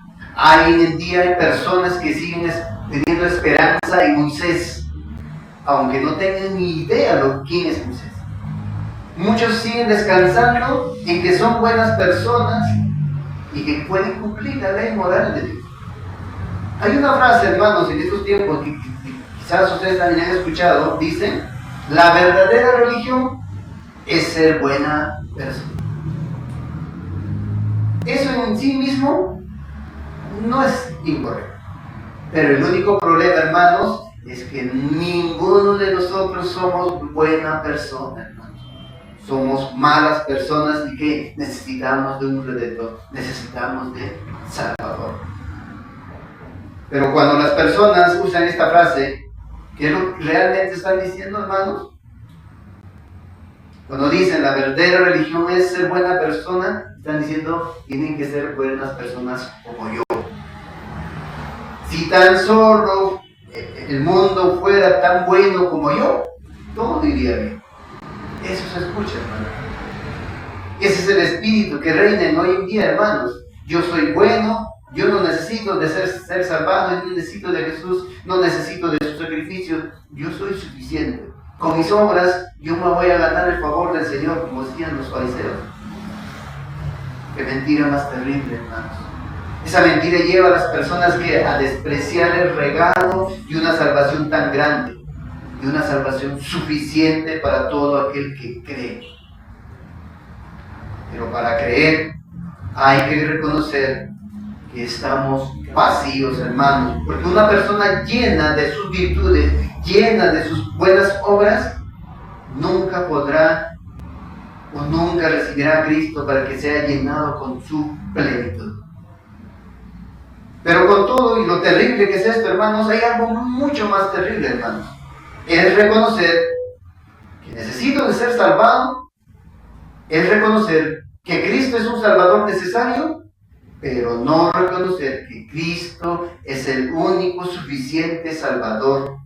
hoy en día hay personas que siguen teniendo esperanza en Moisés, aunque no tengan ni idea de quién es Moisés. Muchos siguen descansando en que son buenas personas y que pueden cumplir la ley moral de Dios. Hay una frase, hermanos, en estos tiempos que quizás ustedes también han escuchado, dicen: la verdadera religión es ser buena persona. Eso en sí mismo no es incorrecto. Pero el único problema, hermanos, es que ninguno de nosotros somos buena persona, hermanos. Somos malas personas y que necesitamos de un redentor, necesitamos de Salvador. Pero cuando las personas usan esta frase, ¿qué es lo que realmente están diciendo, hermanos? Cuando dicen la verdadera religión es ser buena persona, están diciendo tienen que ser buenas personas como yo. Si tan solo el mundo fuera tan bueno como yo, todo iría bien. Eso se escucha, hermano. Ese es el espíritu que reina hoy en día, hermanos. Yo soy bueno, yo no necesito de ser salvado, no necesito de Jesús, no necesito de su sacrificio, yo soy suficiente. Con mis obras yo me voy a ganar el favor del Señor, como decían los fariseos. Qué mentira más terrible, hermanos. Esa mentira lleva a las personas a despreciar el regalo de una salvación tan grande, de una salvación suficiente para todo aquel que cree. Pero para creer hay que reconocer que estamos vacíos, hermanos, porque una persona llena de sus virtudes, llena de sus buenas obras, nunca podrá o nunca recibirá a Cristo para que sea llenado con su plenitud. Pero con todo y lo terrible que es esto, hermanos, hay algo mucho más terrible, hermanos. Es reconocer que necesito de ser salvado, es reconocer que Cristo es un Salvador necesario, pero no reconocer que Cristo es el único suficiente Salvador.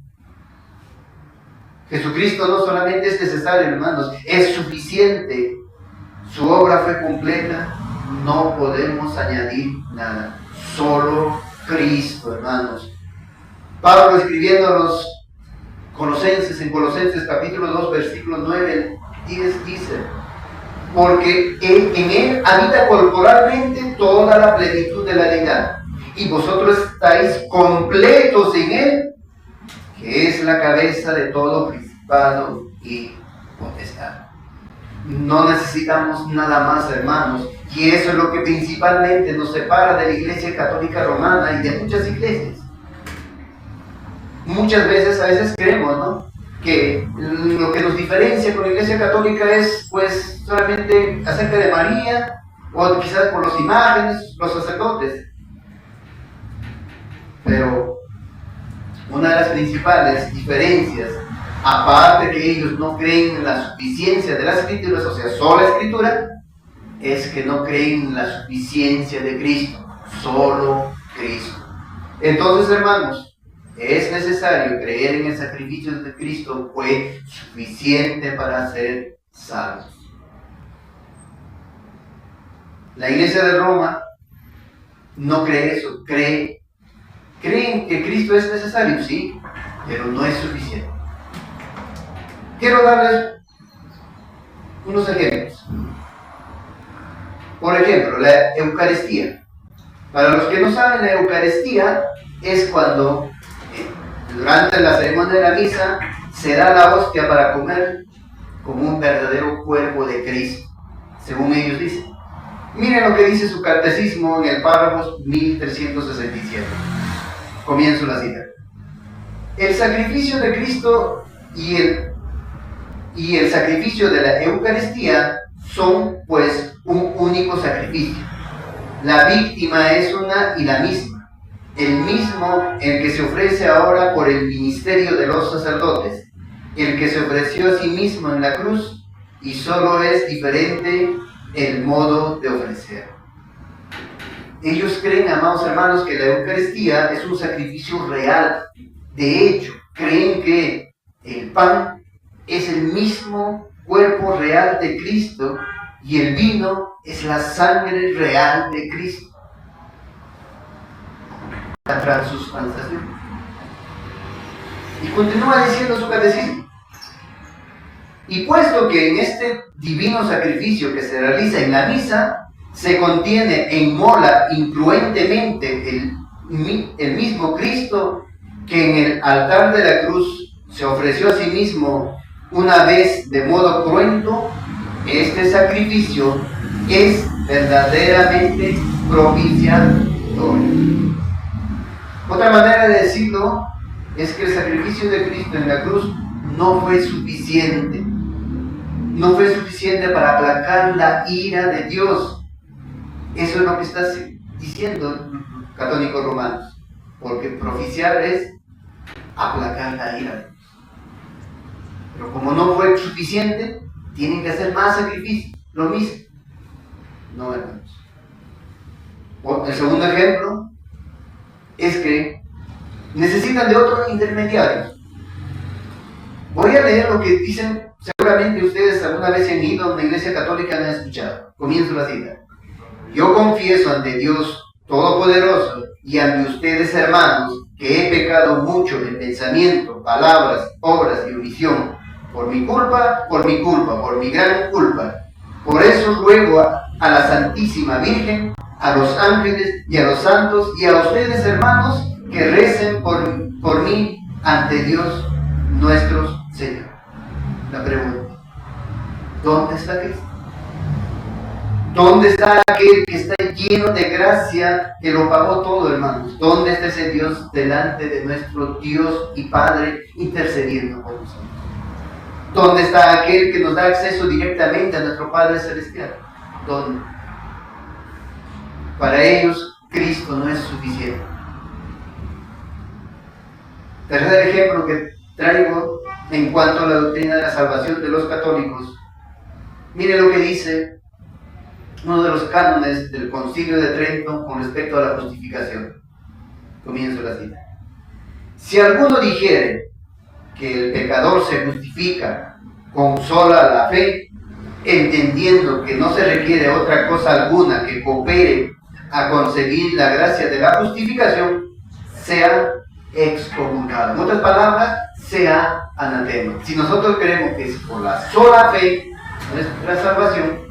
Jesucristo no solamente es necesario, hermanos, es suficiente. Su obra fue completa, no podemos añadir nada. Solo Cristo, hermanos. Pablo, escribiendo a los Colosenses, en Colosenses capítulo 2, versículo 9 y 10, dice: porque en él habita corporalmente toda la plenitud de la deidad, y vosotros estáis completos en él, que es la cabeza de todo principado y potestad. No necesitamos nada más, hermanos, y eso es lo que principalmente nos separa de la Iglesia Católica Romana y de muchas iglesias. Muchas veces, a veces creemos, ¿no?, que lo que nos diferencia con la Iglesia Católica es, pues, solamente acerca de María, o quizás por las imágenes, los sacerdotes. Pero una de las principales diferencias, aparte que ellos no creen en la suficiencia de las Escrituras, o sea, sola Escritura, es que no creen en la suficiencia de Cristo, solo Cristo. Entonces, hermanos, es necesario creer en el sacrificio de Cristo, fue suficiente para ser salvos. La Iglesia de Roma no cree eso, creen que Cristo es necesario, sí, pero no es suficiente. Quiero darles unos ejemplos. Por ejemplo, la Eucaristía. Para los que no saben, la Eucaristía es cuando durante la ceremonia de la misa se da la hostia para comer como un verdadero cuerpo de Cristo, según ellos dicen. Miren lo que dice su catecismo en el párrafo 1367. Comienzo la cita. El sacrificio de Cristo y el sacrificio de la Eucaristía son, pues, un único sacrificio. La víctima es una y la misma, el mismo el que se ofrece ahora por el ministerio de los sacerdotes, el que se ofreció a sí mismo en la cruz, y solo es diferente el modo de ofrecer. Ellos creen, amados hermanos, que la Eucaristía es un sacrificio real. De hecho, creen que el pan es el mismo cuerpo real de Cristo y el vino es la sangre real de Cristo. La transustanciación. Y continúa diciendo su catecismo. Y puesto que en este divino sacrificio que se realiza en la misa, se contiene en mola influentemente el mismo Cristo que en el altar de la cruz se ofreció a sí mismo una vez de modo cruento, este sacrificio es verdaderamente propiciatorio. Otra manera de decirlo es que el sacrificio de Cristo en la cruz no fue suficiente. No fue suficiente para aplacar la ira de Dios. Eso es lo que está diciendo católicos romanos. Porque propiciar es aplacar la ira de Dios. Pero como no fue suficiente, tienen que hacer más sacrificios. Lo mismo. No, hermanos. El segundo ejemplo es que necesitan de otros intermediarios. Voy a leer lo que dicen, seguramente ustedes alguna vez han ido a una iglesia católica y han escuchado. Comienzo la cita. Yo confieso ante Dios Todopoderoso y ante ustedes, hermanos, que he pecado mucho en pensamiento, palabras, obras y omisión, por mi culpa, por mi gran culpa. Por eso ruego a la Santísima Virgen, a los ángeles y a los santos y a ustedes, hermanos, que recen por mí ante Dios nuestro Señor. La pregunta: ¿dónde está Cristo? ¿Dónde está aquel que está lleno de gracia, que lo pagó todo, hermanos? ¿Dónde está ese Dios delante de nuestro Dios y Padre intercediendo por nosotros? ¿Dónde está aquel que nos da acceso directamente a nuestro Padre Celestial? ¿Dónde? Para ellos, Cristo no es suficiente. Tercer ejemplo que traigo en cuanto a la doctrina de la salvación de los católicos. Mire lo que dice uno de los cánones del Concilio de Trento con respecto a la justificación. Comienzo la cita. Si alguno dijere que el pecador se justifica con sola la fe, entendiendo que no se requiere otra cosa alguna que coopere a conseguir la gracia de la justificación, sea excomulgado. En otras palabras, sea anatema. Si nosotros creemos que es por la sola fe nuestra salvación,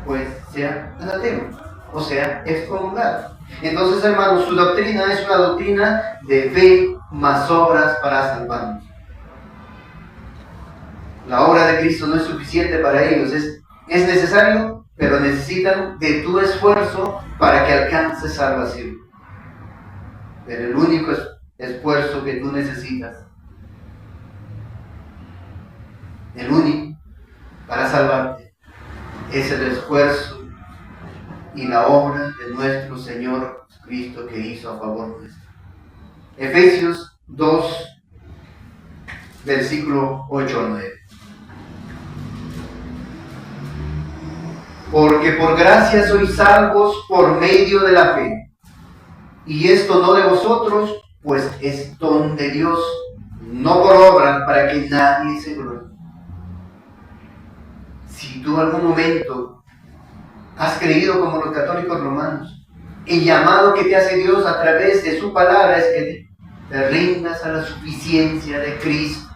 pues sea anatema, o sea excomulgado. Entonces, hermanos, su doctrina es una doctrina de fe más obras para salvarnos. La obra de Cristo no es suficiente para ellos, es necesario, pero necesitan de tu esfuerzo para que alcances salvación. Pero el único esfuerzo que tú necesitas, el único para salvarte, es el esfuerzo y la obra de nuestro Señor Cristo que hizo a favor nuestro. Efesios 2, versículo 8 al 9. Porque por gracia sois salvos por medio de la fe. Y esto no de vosotros, pues es don de Dios, no por obras, para que nadie se gloríe. Si tú en algún momento has creído como los católicos romanos, el llamado que te hace Dios a través de su palabra es que te rindas a la suficiencia de Cristo,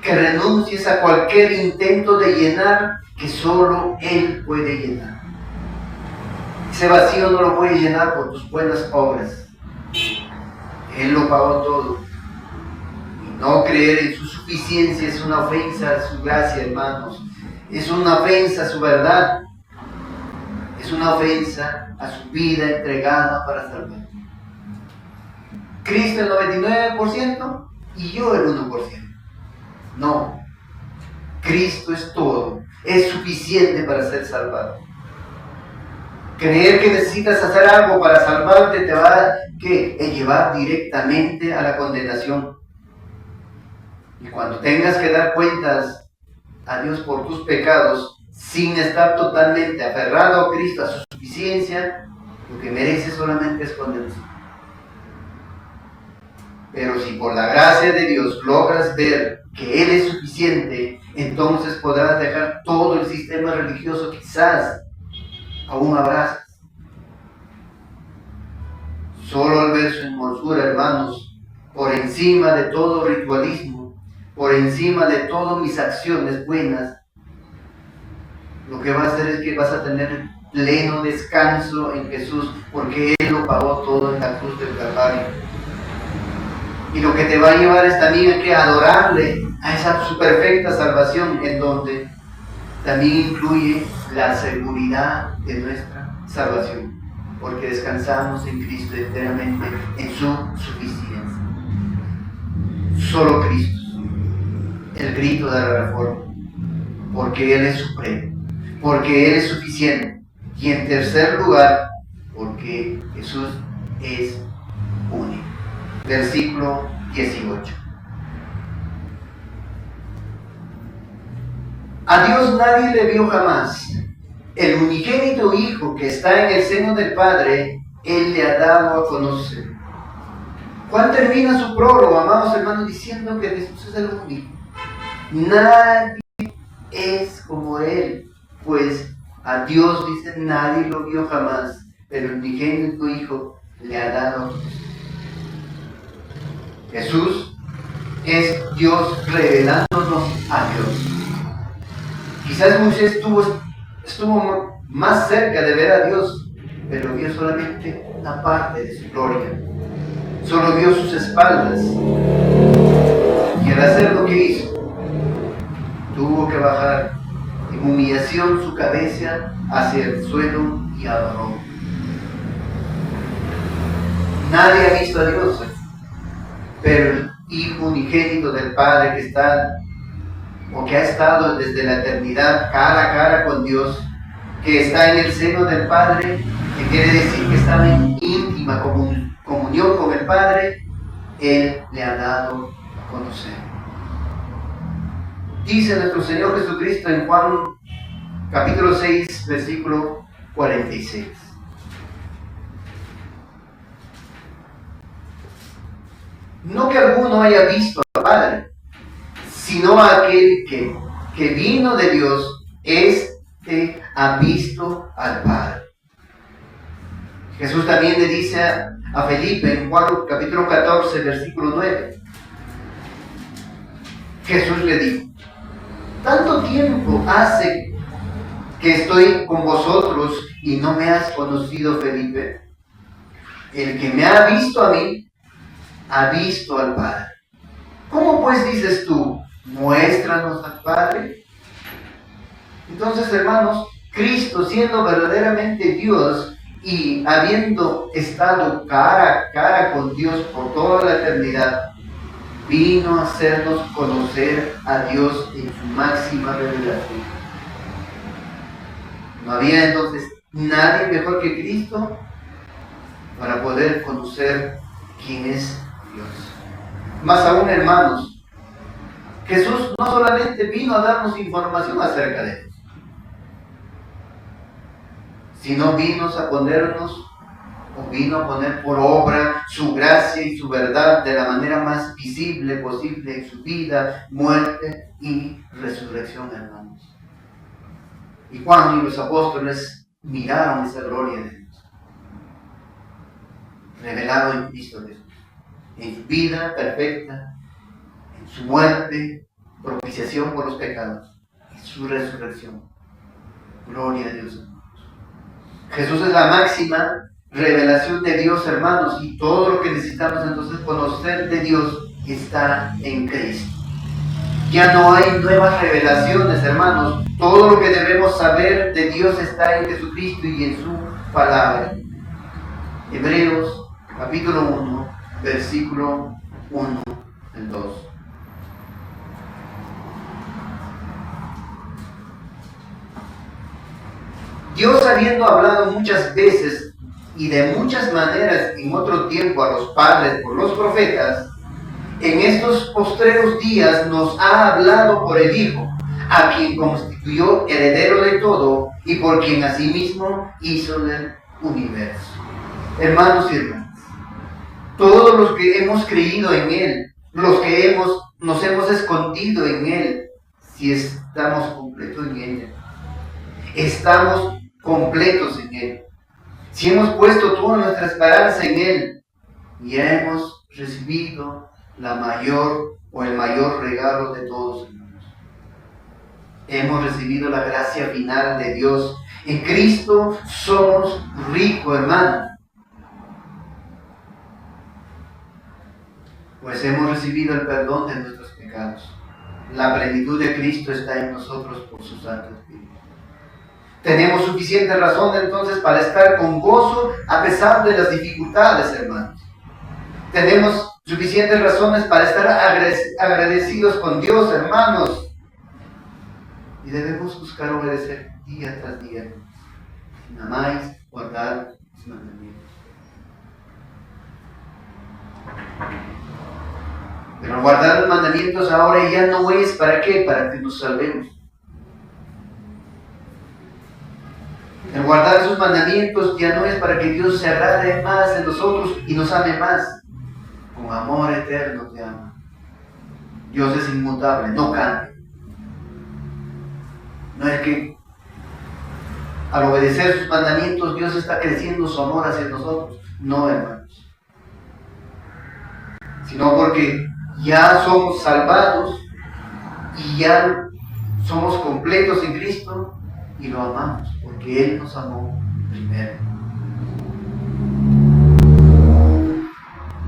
que renuncies a cualquier intento de llenar que solo Él puede llenar. Ese vacío no lo puedes llenar por tus buenas obras. Él lo pagó todo. Y no creer en su suficiencia es una ofensa a su gracia, hermanos. Es una ofensa a su verdad. Es una ofensa a su vida entregada para salvar. Cristo el 99% y yo el 1%. No. Cristo es todo. Es suficiente para ser salvado. Creer que necesitas hacer algo para salvarte te va a llevar directamente a la condenación. Y cuando tengas que dar cuentas a Dios por tus pecados, sin estar totalmente aferrado a Cristo, a su suficiencia, lo que mereces solamente es condenación. Pero si por la gracia de Dios logras ver que Él es suficiente, entonces podrás dejar todo el sistema religioso, quizás aún abrazas. Solo al ver su hermosura, hermanos, por encima de todo ritualismo, por encima de todas mis acciones buenas, lo que va a hacer es que vas a tener pleno descanso en Jesús, porque Él lo pagó todo en la cruz del Calvario. Y lo que te va a llevar es también que adorarle a esa su perfecta salvación, en donde también incluye la seguridad de nuestra salvación, porque descansamos en Cristo enteramente, en su suficiencia. Solo Cristo, el grito de la reforma, porque Él es supremo, porque Él es suficiente. Y en tercer lugar, porque Jesús es único. Versículo 18. A Dios nadie le vio jamás. El unigénito Hijo que está en el seno del Padre, Él le ha dado a conocer. Juan termina su prólogo, amados hermanos, diciendo que Jesús es el único. Nadie es como Él, pues a Dios, dice, nadie lo vio jamás, pero el unigénito Hijo le ha dado a conocer. Jesús es Dios revelándonos a Dios. Quizás Moisés estuvo más cerca de ver a Dios, pero vio solamente una parte de su gloria. Solo vio sus espaldas. Y al hacer lo que hizo, tuvo que bajar en humillación su cabeza hacia el suelo y adoró. Nadie ha visto a Dios, pero el Hijo unigénito del Padre que está, o que ha estado desde la eternidad cara a cara con Dios, que está en el seno del Padre, que quiere decir que está en íntima comunión con el Padre, Él le ha dado a conocer. Dice nuestro Señor Jesucristo en Juan capítulo 6, versículo 46. No que alguno haya visto al Padre, sino aquel que vino de Dios, este ha visto al Padre. Jesús también le dice a Felipe en Juan capítulo 14, versículo 9. Jesús le dijo: tanto tiempo hace que estoy con vosotros y no me has conocido, Felipe. El que me ha visto a mí, ha visto al Padre. ¿Cómo pues dices tú, muéstranos al Padre? Entonces, hermanos, Cristo, siendo verdaderamente Dios y habiendo estado cara a cara con Dios por toda la eternidad, vino a hacernos conocer a Dios en su máxima revelación. No había entonces nadie mejor que Cristo para poder conocer quién es Dios. Más aún, hermanos, Jesús no solamente vino a darnos información acerca de Dios, sino vino a poner por obra su gracia y su verdad de la manera más visible posible en su vida, muerte y resurrección, hermanos. Y Juan y los apóstoles miraron esa gloria de Dios, revelado en Cristo Jesús, en su vida perfecta, en su muerte, propiciación por los pecados, en su resurrección. Gloria a Dios, hermanos. Jesús es la máxima revelación de Dios, hermanos, y todo lo que necesitamos entonces conocer de Dios está en Cristo. Ya no hay nuevas revelaciones, hermanos. Todo lo que debemos saber de Dios está en Jesucristo y en su palabra. Hebreos capítulo 1, versículo 1 al 2. Dios, habiendo hablado muchas veces y de muchas maneras en otro tiempo a los padres por los profetas, en estos postreros días nos ha hablado por el Hijo, a quien constituyó heredero de todo y por quien asimismo hizo el universo. Hermanos y hermanas, todos los que hemos creído en Él, los que nos hemos escondido en Él, si estamos completos en Él, estamos completos en Él. Si hemos puesto toda nuestra esperanza en Él, ya hemos recibido la mayor o el mayor regalo de todos, hermanos. Hemos recibido la gracia final de Dios. En Cristo somos ricos, hermanos. Pues hemos recibido el perdón de nuestros pecados. La plenitud de Cristo está en nosotros por su Santo Espíritu. Tenemos suficiente razón entonces para estar con gozo a pesar de las dificultades, hermanos. Tenemos suficientes razones para estar agradecidos con Dios, hermanos. Y debemos buscar obedecer día tras día. Si amáis, guardad mis mandamientos. Pero guardar los mandamientos ahora ya no es ¿para qué? Para que nos salvemos. El guardar sus mandamientos ya no es para que Dios se agrade más de nosotros y nos ame más. Con amor eterno te ama. Dios es inmutable, no cambia. No es que al obedecer sus mandamientos Dios está creciendo su amor hacia nosotros. No, hermanos. Sino porque ya somos salvados y ya somos completos en Cristo y lo amamos porque Él nos amó primero.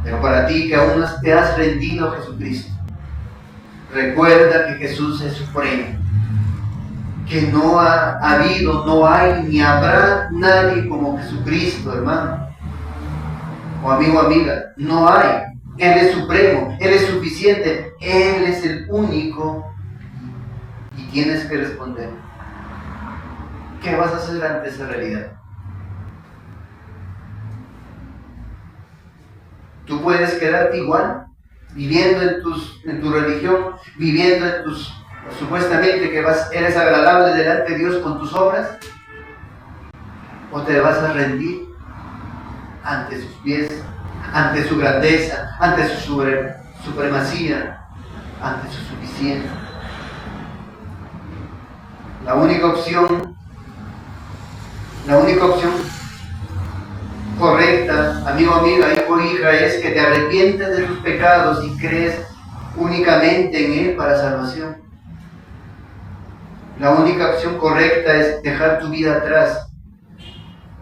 Pero para ti que aún no te has rendido a Jesucristo, recuerda que Jesús es supremo, que no ha habido, no hay ni habrá nadie como Jesucristo, hermano o amigo, amiga, no hay. Él es supremo, Él es suficiente, Él es el único y tienes que responder. ¿Qué vas a hacer ante esa realidad? Tú puedes quedarte igual, viviendo en tu religión, viviendo en tus, supuestamente que eres agradable delante de Dios con tus obras, o te vas a rendir ante sus pies, ante su grandeza, ante su supremacía, ante su suficiencia. La única opción correcta, amigo, amiga, hijo, hija, es que te arrepientes de tus pecados y crees únicamente en Él para salvación. La única opción correcta es dejar tu vida atrás,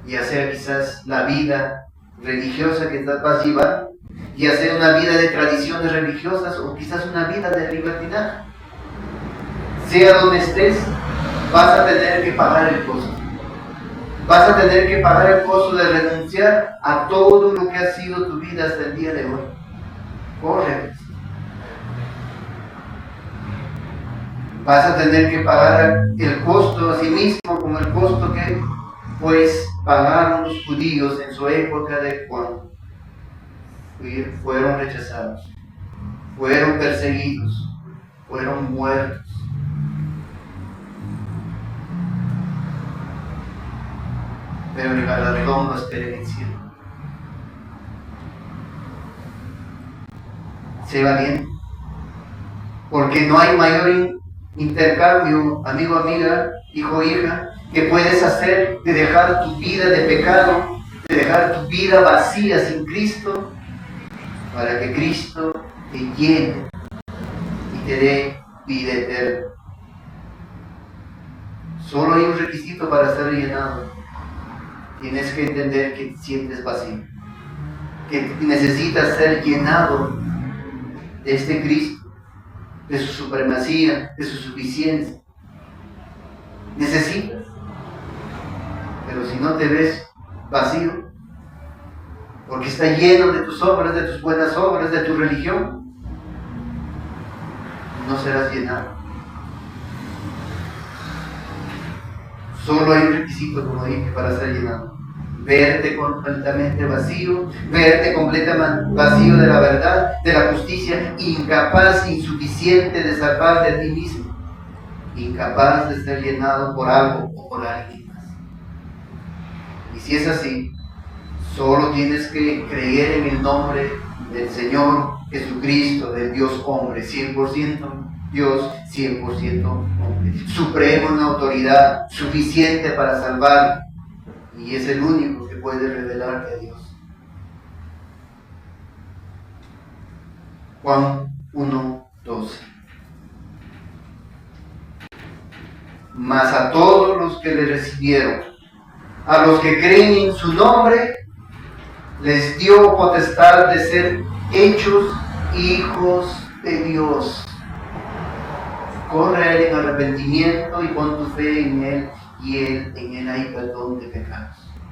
ya sea quizás la vida religiosa que vas llevando, ya sea una vida de tradiciones religiosas o quizás una vida de libertinaje. Sea donde estés, vas a tener que pagar el costo. Vas a tener que pagar el costo de renunciar a todo lo que ha sido tu vida hasta el día de hoy. Corre. Vas a tener que pagar el costo a sí mismo, como el costo que pues pagaron los judíos en su época de cuando fueron rechazados, fueron perseguidos, fueron muertos. Pero el galardón no espera en el cielo. Sé valiente, porque no hay mayor intercambio, amigo, amiga, hijo, hija, que puedes hacer de dejar tu vida de pecado, de dejar tu vida vacía sin Cristo, para que Cristo te llene y te dé vida eterna. Solo hay un requisito para ser llenado. Tienes que entender que te sientes vacío, que necesitas ser llenado de este Cristo, de su supremacía, de su suficiencia. Necesitas. Pero si no te ves vacío, porque está lleno de tus obras, de tus buenas obras, de tu religión, no serás llenado. Solo hay un requisito, como dije, para ser llenado. Verte completamente vacío, verte completamente vacío de la verdad, de la justicia, incapaz, insuficiente de salvarte a ti mismo, incapaz de ser llenado por algo o por alguien más. Y si es así, solo tienes que creer en el nombre del Señor Jesucristo, del Dios hombre, 100% Dios, 100% hombre, supremo en autoridad, suficiente para salvar, y es el único que puede revelarte a Dios. Juan 1:12. Mas a todos los que le recibieron, a los que creen en su nombre, les dio potestad de ser hechos hijos de Dios. Corre a Él en arrepentimiento y pon tu fe en Él, y Él en Él hay perdón de pecados.